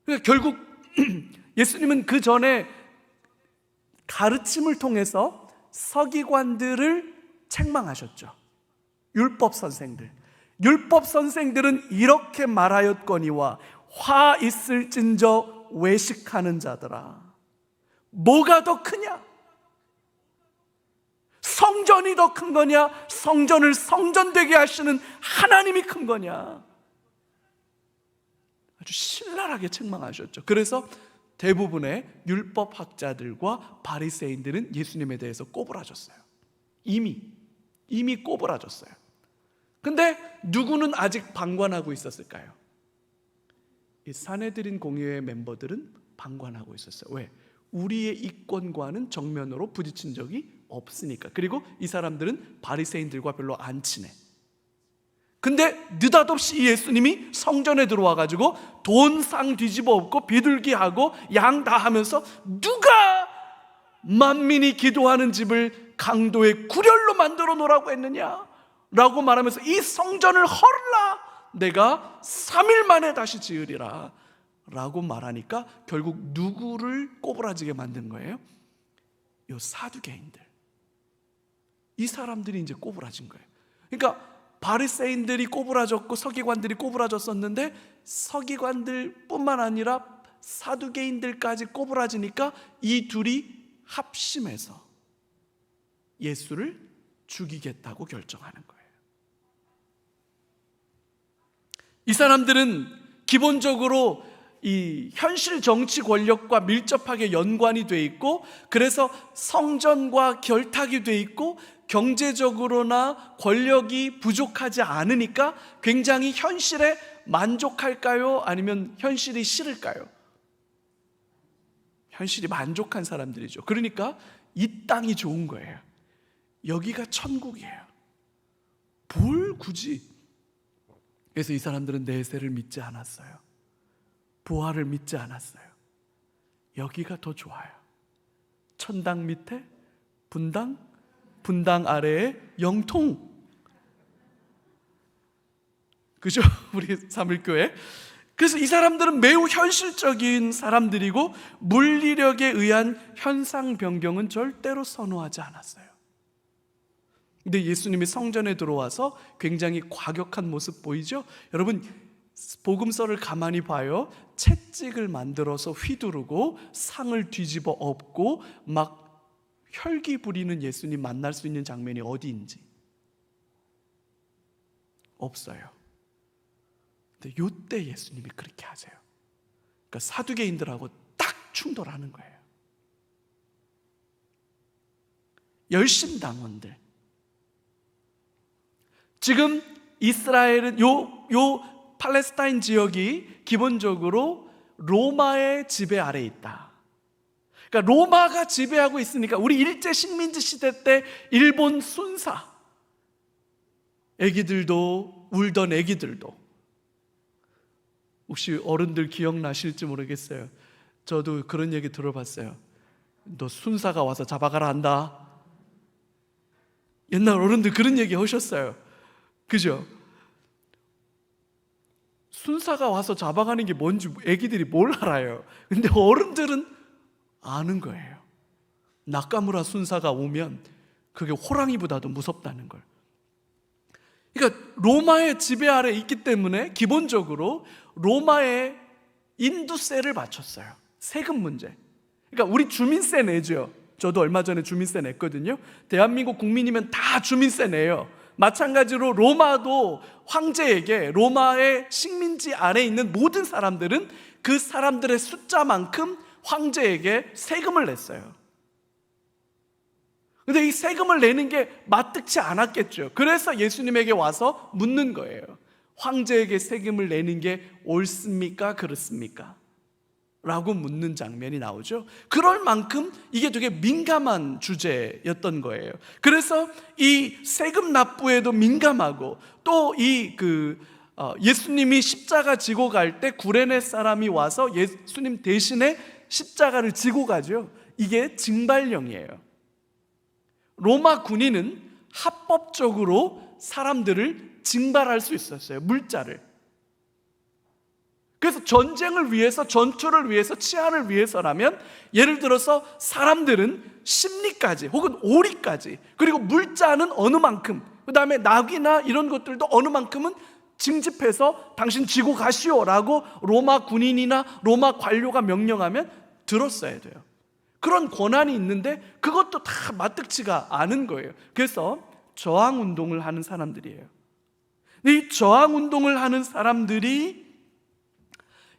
그러니까 결국 예수님은 그 전에 가르침을 통해서 서기관들을 책망하셨죠. 율법 선생들은 이렇게 말하였거니와 화 있을진저 외식하는 자들아, 뭐가 더 크냐? 성전이 더 큰 거냐? 성전을 성전되게 하시는 하나님이 큰 거냐? 아주 신랄하게 책망하셨죠. 그래서 대부분의 율법학자들과 바리새인들은 예수님에 대해서 꼬부라졌어요. 이미 꼬부라졌어요. 근데 누구는 아직 방관하고 있었을까요? 이 사내들인 공의회 멤버들은 방관하고 있었어요. 왜? 우리의 이권과는 정면으로 부딪힌 적이 없으니까. 그리고 이 사람들은 바리새인들과 별로 안 친해. 근데 느닷없이 예수님이 성전에 들어와 가지고 돈상 뒤집어 엎고 비둘기하고 양 다 하면서, 누가 만민이 기도하는 집을 강도의 구렬로 만들어 놓으라고 했느냐 라고 말하면서, 이 성전을 헐라, 내가 3일 만에 다시 지으리라 라고 말하니까 결국 누구를 꼬부라지게 만든 거예요? 요 사두개인들, 이 사람들이 이제 꼬부라진 거예요. 그러니까 바리새인들이 꼬부라졌고 서기관들이 꼬부라졌었는데, 서기관들 뿐만 아니라 사두개인들까지 꼬부라지니까 이 둘이 합심해서 예수를 죽이겠다고 결정하는 거예요. 이 사람들은 기본적으로 이 현실 정치 권력과 밀접하게 연관이 돼 있고, 그래서 성전과 결탁이 돼 있고, 경제적으로나 권력이 부족하지 않으니까 굉장히 현실에 만족할까요? 아니면 현실이 싫을까요? 현실이 만족한 사람들이죠. 그러니까 이 땅이 좋은 거예요. 여기가 천국이에요. 뭘 굳이? 그래서 이 사람들은 내세를 믿지 않았어요. 부활을 믿지 않았어요. 여기가 더 좋아요. 천당 밑에 분당, 분당 아래에 영통. 그죠? 우리 사물교회. 그래서 이 사람들은 매우 현실적인 사람들이고, 물리력에 의한 현상 변경은 절대로 선호하지 않았어요. 근데 예수님이 성전에 들어와서 굉장히 과격한 모습 보이죠? 여러분, 복음서를 가만히 봐요. 채찍을 만들어서 휘두르고 상을 뒤집어 엎고 막 혈기 부리는 예수님 만날 수 있는 장면이 어디인지 없어요. 근데 요때 예수님이 그렇게 하세요. 그러니까 사두개인들하고 딱 충돌하는 거예요. 열심당원들. 지금 이스라엘은 요 팔레스타인 지역이 기본적으로 로마의 지배 아래에 있다. 그러니까 로마가 지배하고 있으니까, 우리 일제 식민지 시대 때 일본 순사, 애기들도 울던 애기들도, 혹시 어른들 기억나실지 모르겠어요. 저도 그런 얘기 들어봤어요. 너 순사가 와서 잡아가라 한다. 옛날 어른들 그런 얘기 하셨어요. 그죠? 순사가 와서 잡아가는 게 뭔지 애기들이 뭘 알아요? 근데 어른들은 아는 거예요. 나카무라 순사가 오면 그게 호랑이보다도 무섭다는 걸. 그러니까 로마의 지배 아래 있기 때문에 기본적으로 로마의 인두세를 맞췄어요. 세금 문제. 그러니까 우리 주민세 내죠. 저도 얼마 전에 주민세 냈거든요. 대한민국 국민이면 다 주민세 내요. 마찬가지로 로마도 황제에게, 로마의 식민지 안에 있는 모든 사람들은 그 사람들의 숫자만큼 황제에게 세금을 냈어요. 근데 이 세금을 내는 게 마뜩치 않았겠죠. 그래서 예수님에게 와서 묻는 거예요. 황제에게 세금을 내는 게 옳습니까? 그렇습니까? 라고 묻는 장면이 나오죠. 그럴 만큼 이게 되게 민감한 주제였던 거예요. 그래서 이 세금 납부에도 민감하고, 또 예수님이 십자가 지고 갈 때 구레네 사람이 와서 예수님 대신에 십자가를 지고 가죠. 이게 징발령이에요. 로마 군인은 합법적으로 사람들을 징발할 수 있었어요. 물자를. 그래서 전쟁을 위해서, 전투를 위해서, 치안을 위해서라면, 예를 들어서 사람들은 심리까지 혹은 오리까지, 그리고 물자는 어느 만큼, 그 다음에 낙이나 이런 것들도 어느 만큼은 징집해서 당신 지고 가시오라고 로마 군인이나 로마 관료가 명령하면 들었어야 돼요. 그런 권한이 있는데 그것도 다 마뜩치가 않은 거예요. 그래서 저항운동을 하는 사람들이에요. 이 저항운동을 하는 사람들이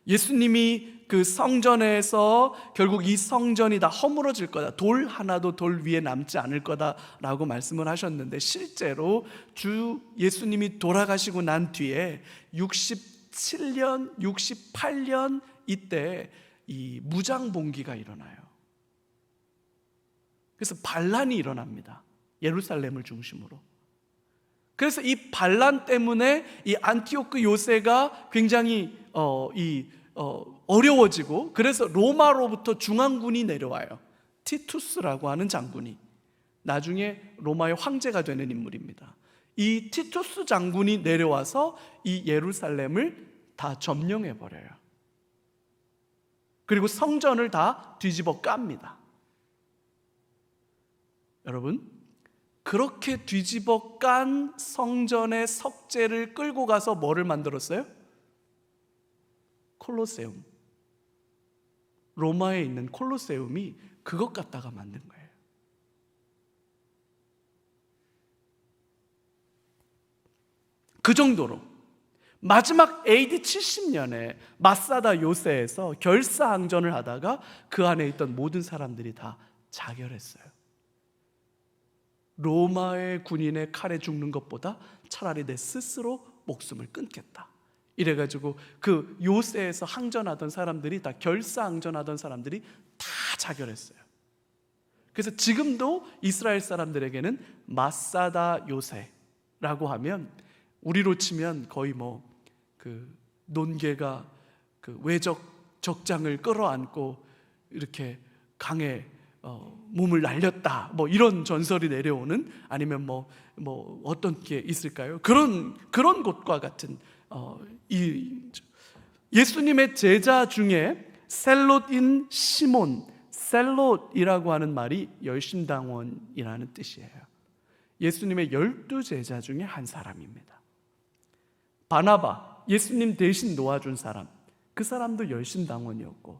예수님이 그 성전에서 결국 이 성전이 다 허물어질 거다, 돌 하나도 돌 위에 남지 않을 거다라고 말씀을 하셨는데, 실제로 주 예수님이 돌아가시고 난 뒤에 67년, 68년 이때 이 무장봉기가 일어나요. 그래서 반란이 일어납니다. 예루살렘을 중심으로. 그래서 이 반란 때문에 이 안티오크 요새가 굉장히 어려워지고, 그래서 로마로부터 중앙군이 내려와요. 티투스라고 하는 장군이 나중에 로마의 황제가 되는 인물입니다. 이 티투스 장군이 내려와서 이 예루살렘을 다 점령해버려요. 그리고 성전을 다 뒤집어 깝니다. 여러분, 그렇게 뒤집어 깐 성전의 석재를 끌고 가서 뭐를 만들었어요? 콜로세움. 로마에 있는 콜로세움이 그것 갖다가 만든 거예요. 그 정도로 마지막 AD 70년에 마사다 요새에서 결사항전을 하다가 그 안에 있던 모든 사람들이 다 자결했어요. 로마의 군인의 칼에 죽는 것보다 차라리 내 스스로 목숨을 끊겠다. 이래가지고 그 요새에서 항전하던 사람들이 다 결사항전하던 사람들이 다 자결했어요. 그래서 지금도 이스라엘 사람들에게는 마사다 요새라고 하면 우리로 치면 거의 그 논개가 그 외적 적장을 끌어안고 이렇게 강에 몸을 날렸다, 이런 전설이 내려오는, 아니면 어떤 게 있을까요? 그런 것과 같은 예수님의 제자 중에 셀롯인 시몬, 셀롯이라고 하는 말이 열심당원이라는 뜻이에요. 예수님의 12제자 중에 한 사람입니다. 바나바, 예수님 대신 놓아준 사람, 그 사람도 열심당원이었고,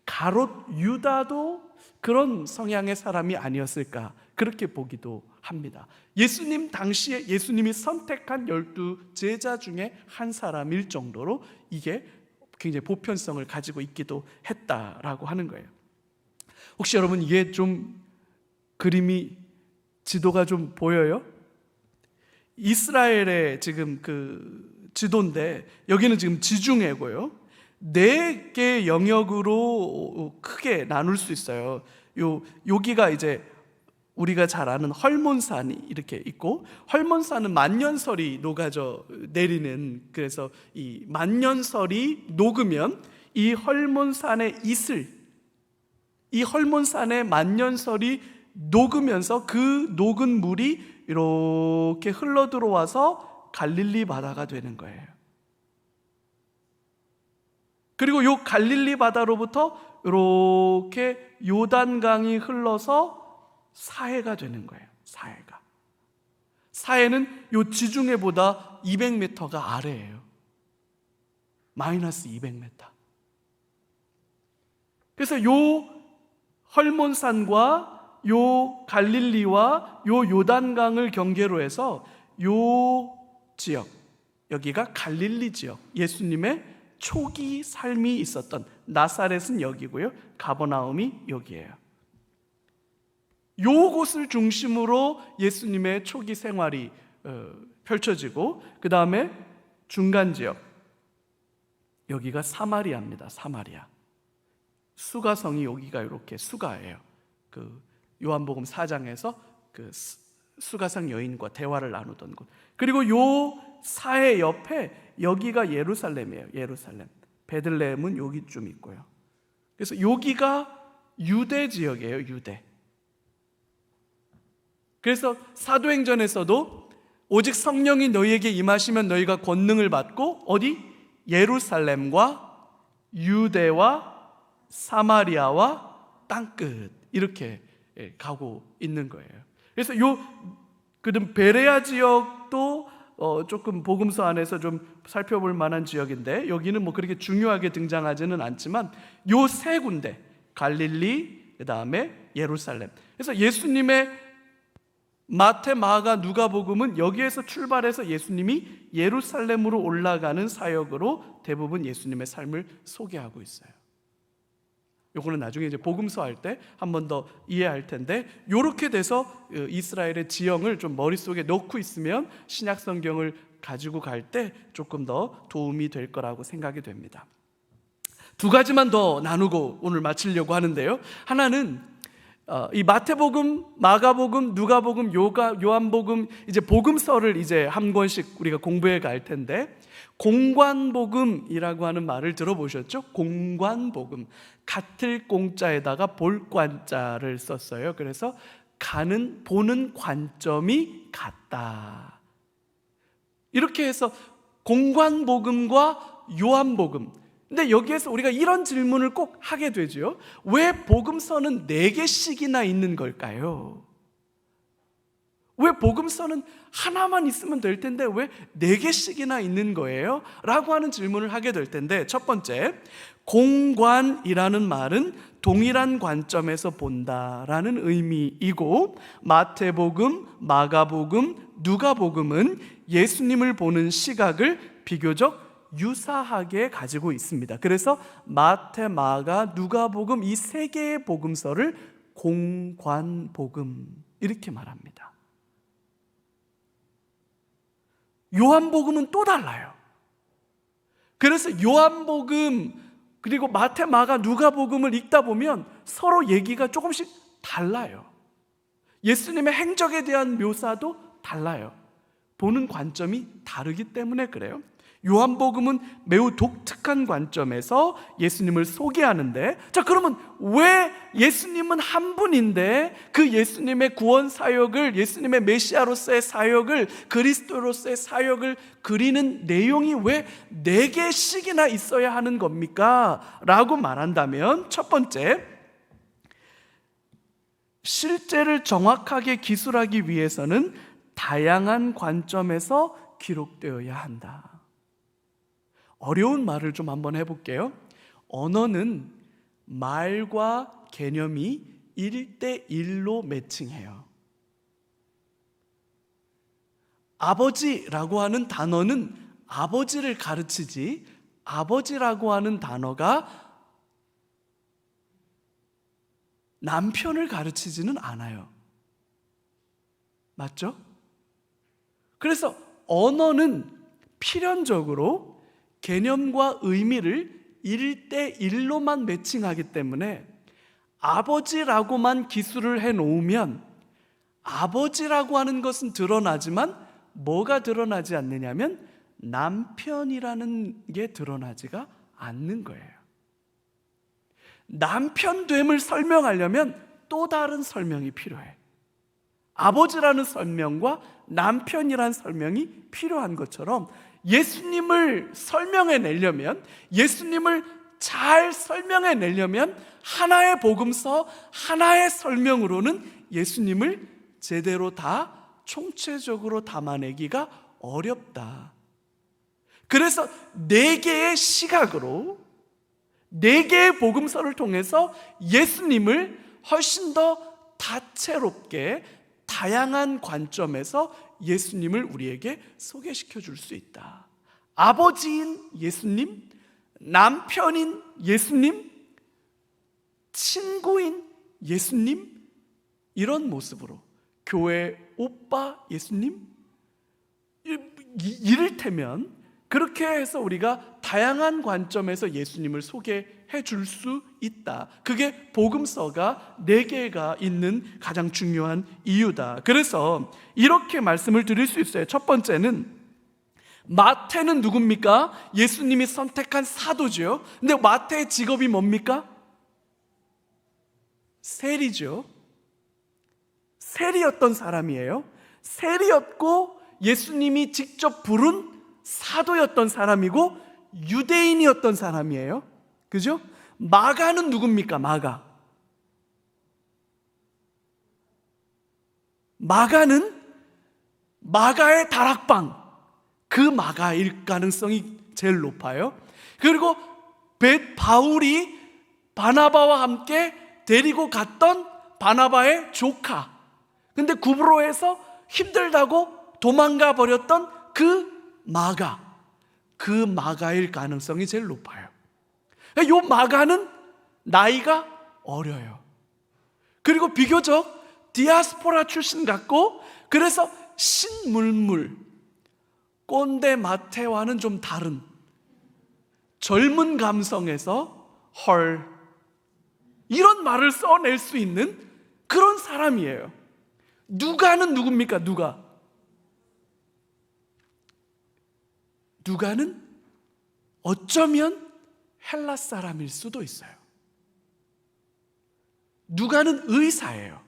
가롯 유다도 그런 성향의 사람이 아니었을까, 그렇게 보기도 합니다. 예수님 당시에 예수님이 선택한 12제자 중에 한 사람일 정도로 이게 굉장히 보편성을 가지고 있기도 했다라고 하는 거예요. 혹시 여러분 이게 좀 그림이, 지도가 좀 보여요? 이스라엘의 지금 그 지도인데 여기는 지금 지중해고요. 4개 영역으로 크게 나눌 수 있어요. 여기가 이제 우리가 잘 아는 헐몬산이 이렇게 있고, 헐몬산은 만년설이 녹아져 내리는, 그래서 이 만년설이 녹으면 이 헐몬산의 이슬, 이 헐몬산의 만년설이 녹으면서 그 녹은 물이 이렇게 흘러 들어와서 갈릴리 바다가 되는 거예요. 그리고 요 갈릴리 바다로부터 이렇게 요단강이 흘러서 사해가 되는 거예요. 사해는 요 지중해보다 200m가 아래예요. 마이너스 200m. 그래서 요 헐몬산과 요 갈릴리와 요 요단강을 경계로 해서 요 지역, 여기가 갈릴리 지역, 예수님의 초기 삶이 있었던, 나사렛은 여기고요, 가버나움이 여기예요. 요곳을 중심으로 예수님의 초기 생활이 펼쳐지고, 그 다음에 중간 지역, 여기가 사마리아입니다. 사마리아. 수가성이 여기가 이렇게 수가예요. 그 요한복음 4장에서 그 수가성 여인과 대화를 나누던 곳. 그리고 요 사해 옆에 여기가 예루살렘이에요. 예루살렘. 베들레헴은 여기쯤 있고요. 그래서 여기가 유대 지역이에요. 유대. 그래서 사도행전에서도 오직 성령이 너희에게 임하시면 너희가 권능을 받고, 어디? 예루살렘과 유대와 사마리아와 땅끝, 이렇게 가고 있는 거예요. 그래서 그다음 베레아 지역도 조금 복음서 안에서 좀 살펴볼 만한 지역인데, 여기는 그렇게 중요하게 등장하지는 않지만 요 3군데, 갈릴리, 그 다음에 예루살렘. 그래서 예수님의 마태, 마가, 누가복음은 여기에서 출발해서 예수님이 예루살렘으로 올라가는 사역으로 대부분 예수님의 삶을 소개하고 있어요. 요거는 나중에 이제 복음서 할 때 한 번 더 이해할 텐데, 요렇게 돼서 이스라엘의 지형을 좀 머릿속에 넣고 있으면 신약 성경을 가지고 갈 때 조금 더 도움이 될 거라고 생각이 됩니다. 2가지만 더 나누고 오늘 마치려고 하는데요. 하나는 이 마태복음, 마가복음, 누가복음, 요한복음, 이제 복음서를 이제 한 권씩 우리가 공부해 갈 텐데, 공관복음이라고 하는 말을 들어보셨죠? 공관복음. 같을 공자에다가 볼관자를 썼어요. 그래서 보는 관점이 같다. 이렇게 해서 공관복음과 요한복음. 근데 여기에서 우리가 이런 질문을 꼭 하게 되죠. 왜 복음서는 4개씩이나 있는 걸까요? 왜 복음서는 하나만 있으면 될 텐데 왜 4개씩이나 있는 거예요? 라고 하는 질문을 하게 될 텐데, 첫 번째, 공관이라는 말은 동일한 관점에서 본다라는 의미이고, 마태복음, 마가복음, 누가복음은 예수님을 보는 시각을 비교적 유사하게 가지고 있습니다. 그래서 마태, 마가, 누가복음 이 3개의 복음서를 공관복음 이렇게 말합니다. 요한복음은 또 달라요. 그래서 요한복음 그리고 마태, 마가, 누가복음을 읽다 보면 서로 얘기가 조금씩 달라요. 예수님의 행적에 대한 묘사도 달라요. 보는 관점이 다르기 때문에 그래요. 요한복음은 매우 독특한 관점에서 예수님을 소개하는데, 자, 그러면 왜 예수님은 한 분인데 그 예수님의 구원 사역을, 예수님의 메시아로서의 사역을, 그리스도로서의 사역을 그리는 내용이 왜 4개씩이나 있어야 하는 겁니까? 라고 말한다면, 첫 번째, 실제를 정확하게 기술하기 위해서는 다양한 관점에서 기록되어야 한다. 어려운 말을 좀 한번 해볼게요. 언어는 말과 개념이 1대1로 매칭해요. 아버지라고 하는 단어는 아버지를 가르치지, 아버지라고 하는 단어가 남편을 가르치지는 않아요. 맞죠? 그래서 언어는 필연적으로 개념과 의미를 1대1로만 매칭하기 때문에 아버지라고만 기술을 해놓으면 아버지라고 하는 것은 드러나지만 뭐가 드러나지 않느냐면 남편이라는 게 드러나지가 않는 거예요. 남편됨을 설명하려면 또 다른 설명이 필요해. 아버지라는 설명과 남편이라는 설명이 필요한 것처럼 예수님을 설명해내려면, 예수님을 잘 설명해내려면 하나의 복음서, 하나의 설명으로는 예수님을 제대로 다 총체적으로 담아내기가 어렵다. 그래서 4개의 시각으로 4개의 복음서를 통해서 예수님을 훨씬 더 다채롭게 다양한 관점에서 예수님을 우리에게 소개시켜 줄 수 있다. 아버지인 예수님, 남편인 예수님, 친구인 예수님, 이런 모습으로 교회 오빠 예수님, 이를테면 그렇게 해서 우리가 다양한 관점에서 예수님을 소개해 줄 수 있다. 그게 복음서가 4개가 있는 가장 중요한 이유다. 그래서 이렇게 말씀을 드릴 수 있어요. 첫 번째는 마태는 누굽니까? 예수님이 선택한 사도죠. 근데 마태의 직업이 뭡니까? 세리죠. 세리였던 사람이에요. 세리였고 예수님이 직접 부른 사도였던 사람이고 유대인이었던 사람이에요. 그죠? 마가는 누굽니까? 마가는 마가의 다락방, 그 마가일 가능성이 제일 높아요. 그리고 바울이 바나바와 함께 데리고 갔던 바나바의 조카, 근데 구브로에서 힘들다고 도망가 버렸던 그 마가일 가능성이 제일 높아요. 이 마가는 나이가 어려요. 그리고 비교적 디아스포라 출신 같고, 그래서 신물물, 꼰대 마태와는 좀 다른 젊은 감성에서 헐, 이런 말을 써낼 수 있는 그런 사람이에요. 누가는 누굽니까? 누가는 어쩌면 헬라 사람일 수도 있어요. 누가는 의사예요.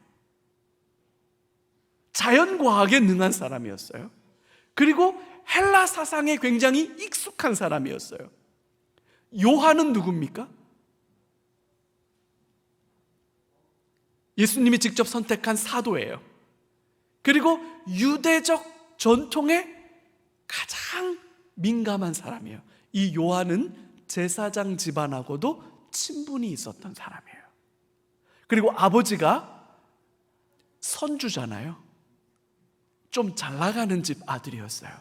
자연과학에 능한 사람이었어요. 그리고 헬라 사상에 굉장히 익숙한 사람이었어요. 요한은 누굽니까? 예수님이 직접 선택한 사도예요. 그리고 유대적 전통에 가장 민감한 사람이에요. 이 요한은 제사장 집안하고도 친분이 있었던 사람이에요. 그리고 아버지가 선주잖아요. 좀 잘 나가는 집 아들이었어요.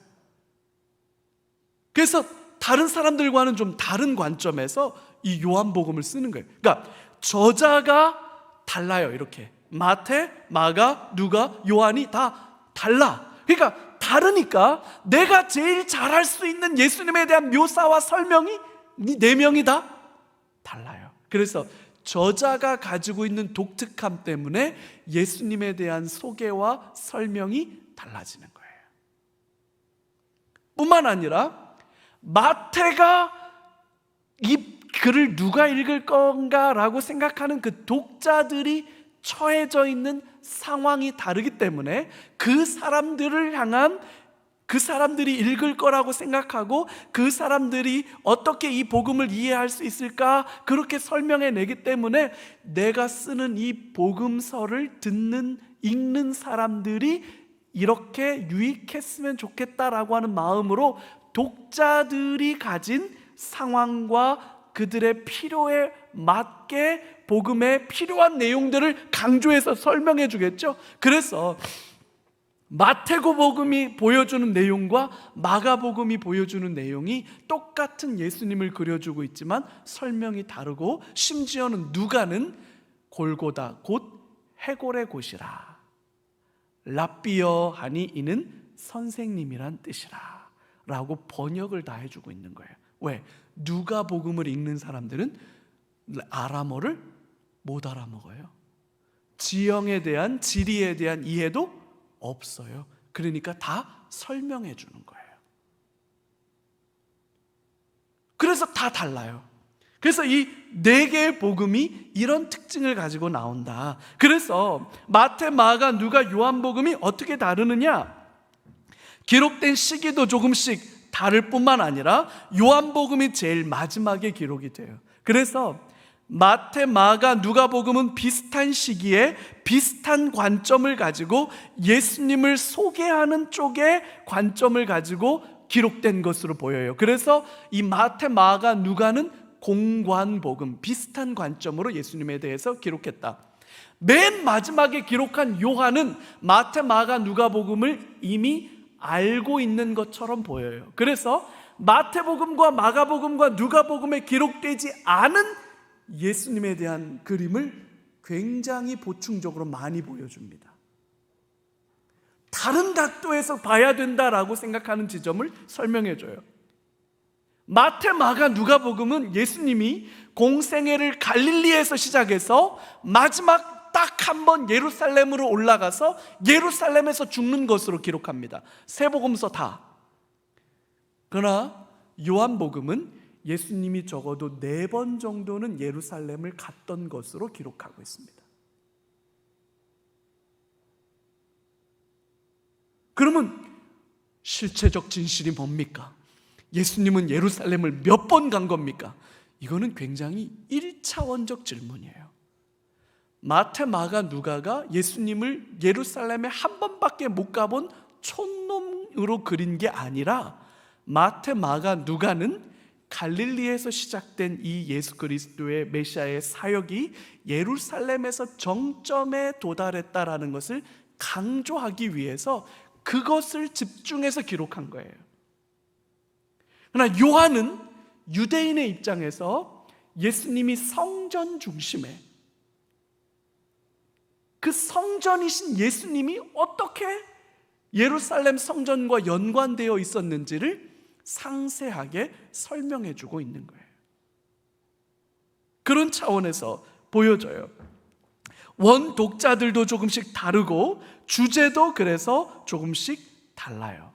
그래서 다른 사람들과는 좀 다른 관점에서 이 요한복음을 쓰는 거예요. 그러니까 저자가 달라요. 이렇게 마태, 마가, 누가, 요한이 다 달라. 그러니까 다르니까 내가 제일 잘할 수 있는 예수님에 대한 묘사와 설명이 네 명이 다 달라요. 그래서 저자가 가지고 있는 독특함 때문에 예수님에 대한 소개와 설명이 달라지는 거예요. 뿐만 아니라 마태가 이 글을 누가 읽을 건가라고 생각하는 그 독자들이 처해져 있는 상황이 다르기 때문에 그 사람들을 향한, 그 사람들이 읽을 거라고 생각하고 그 사람들이 어떻게 이 복음을 이해할 수 있을까 그렇게 설명해 내기 때문에 내가 쓰는 이 복음서를 듣는, 읽는 사람들이 이렇게 유익했으면 좋겠다라고 하는 마음으로 독자들이 가진 상황과 그들의 필요에 맞게 복음의 필요한 내용들을 강조해서 설명해 주겠죠. 그래서 마태복음이 보여주는 내용과 마가복음이 보여주는 내용이 똑같은 예수님을 그려주고 있지만 설명이 다르고, 심지어는 누가는 골고다 곧 해골의 곳이라, 랍비어 하니 이는 선생님이란 뜻이라 라고 번역을 다 해주고 있는 거예요. 왜? 누가복음을 읽는 사람들은 아람어를 못 알아먹어요. 지형에 대한, 지리에 대한 이해도 없어요. 그러니까 다 설명해 주는 거예요. 그래서 다 달라요. 그래서 이 네 개의 복음이 이런 특징을 가지고 나온다. 그래서 마태, 마가, 누가, 요한복음이 어떻게 다르느냐? 기록된 시기도 조금씩 다를 뿐만 아니라 요한복음이 제일 마지막에 기록이 돼요. 그래서 마태, 마가, 누가복음은 비슷한 시기에 비슷한 관점을 가지고 예수님을 소개하는 쪽의 관점을 가지고 기록된 것으로 보여요. 그래서 이 마태, 마가, 누가는 공관복음, 비슷한 관점으로 예수님에 대해서 기록했다. 맨 마지막에 기록한 요한은 마태, 마가, 누가복음을 이미 알고 있는 것처럼 보여요. 그래서 마태복음과 마가복음과 누가복음에 기록되지 않은 예수님에 대한 그림을 굉장히 보충적으로 많이 보여줍니다. 다른 각도에서 봐야 된다라고 생각하는 지점을 설명해줘요. 마태, 마가, 누가복음은 예수님이 공생애를 갈릴리에서 시작해서 마지막 딱 한 번 예루살렘으로 올라가서 예루살렘에서 죽는 것으로 기록합니다. 세 복음서 다. 그러나 요한복음은 예수님이 적어도 4번 정도는 예루살렘을 갔던 것으로 기록하고 있습니다. 그러면 실체적 진실이 뭡니까? 예수님은 예루살렘을 몇 번 간 겁니까? 이거는 굉장히 1차원적 질문이에요. 마태, 마가, 누가가 예수님을 예루살렘에 한 번밖에 못 가본 촌놈으로 그린 게 아니라 마태, 마가, 누가는 갈릴리에서 시작된 이 예수 그리스도의 메시아의 사역이 예루살렘에서 정점에 도달했다라는 것을 강조하기 위해서 그것을 집중해서 기록한 거예요. 그러나 요한은 유대인의 입장에서 예수님이 성전 중심에, 그 성전이신 예수님이 어떻게 예루살렘 성전과 연관되어 있었는지를 상세하게 설명해 주고 있는 거예요. 그런 차원에서 보여져요. 원 독자들도 조금씩 다르고 주제도 그래서 조금씩 달라요.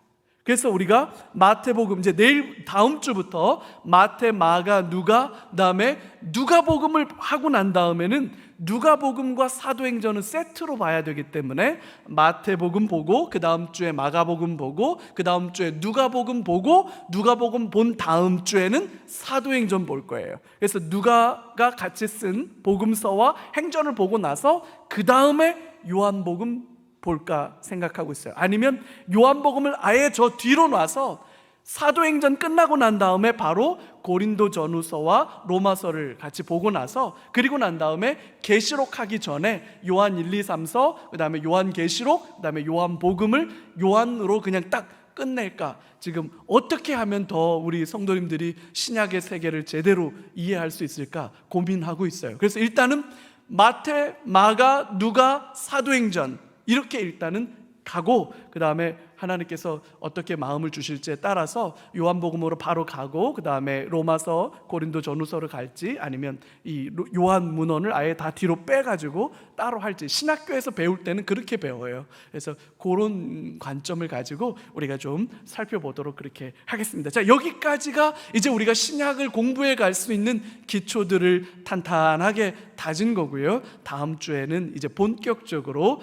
그래서 우리가 마태복음, 이제 내일 다음 주부터 마태, 마가, 누가, 그다음에 누가복음을 하고 난 다음에는 누가복음과 사도행전은 세트로 봐야 되기 때문에 마태복음 보고 그 다음 주에 마가복음 보고 그 다음 주에 누가복음 보고 누가복음 본 다음 주에는 사도행전 볼 거예요. 그래서 누가가 같이 쓴 복음서와 행전을 보고 나서 그 다음에 요한복음 볼까 생각하고 있어요. 아니면 요한복음을 아예 저 뒤로 놔서 사도행전 끝나고 난 다음에 바로 고린도전후서와 로마서를 같이 보고 나서, 그리고 난 다음에 계시록 하기 전에 요한 1, 2, 3서, 그 다음에 요한계시록, 그 다음에 요한복음을 요한으로 그냥 딱 끝낼까? 지금 어떻게 하면 더 우리 성도님들이 신약의 세계를 제대로 이해할 수 있을까 고민하고 있어요. 그래서 일단은 마태, 마가, 누가, 사도행전 이렇게 일단은 가고, 그 다음에 하나님께서 어떻게 마음을 주실지에 따라서 요한복음으로 바로 가고, 그 다음에 로마서, 고린도전후서를 갈지, 아니면 이 요한 문헌을 아예 다 뒤로 빼가지고 따로 할지, 신학교에서 배울 때는 그렇게 배워요. 그래서 그런 관점을 가지고 우리가 좀 살펴보도록 그렇게 하겠습니다. 자, 여기까지가 이제 우리가 신약을 공부해 갈 수 있는 기초들을 탄탄하게 다진 거고요. 다음 주에는 이제 본격적으로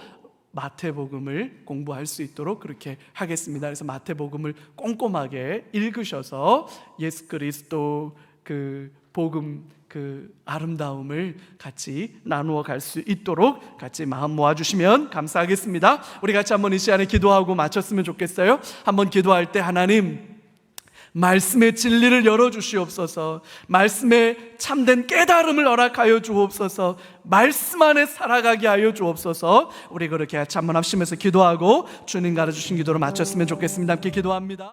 마태복음을 공부할 수 있도록 그렇게 하겠습니다. 그래서 마태복음을 꼼꼼하게 읽으셔서 예수 그리스도 그 복음, 그 아름다움을 같이 나누어 갈 수 있도록 같이 마음 모아주시면 감사하겠습니다. 우리 같이 한번 이 시간에 기도하고 마쳤으면 좋겠어요. 한번 기도할 때, 하나님, 말씀의 진리를 열어주시옵소서. 말씀의 참된 깨달음을 허락하여 주옵소서. 말씀 안에 살아가게 하여 주옵소서. 우리 그렇게 같이 한번 합심해서 기도하고 주님 가르쳐주신 기도로 마쳤으면 좋겠습니다. 함께 기도합니다.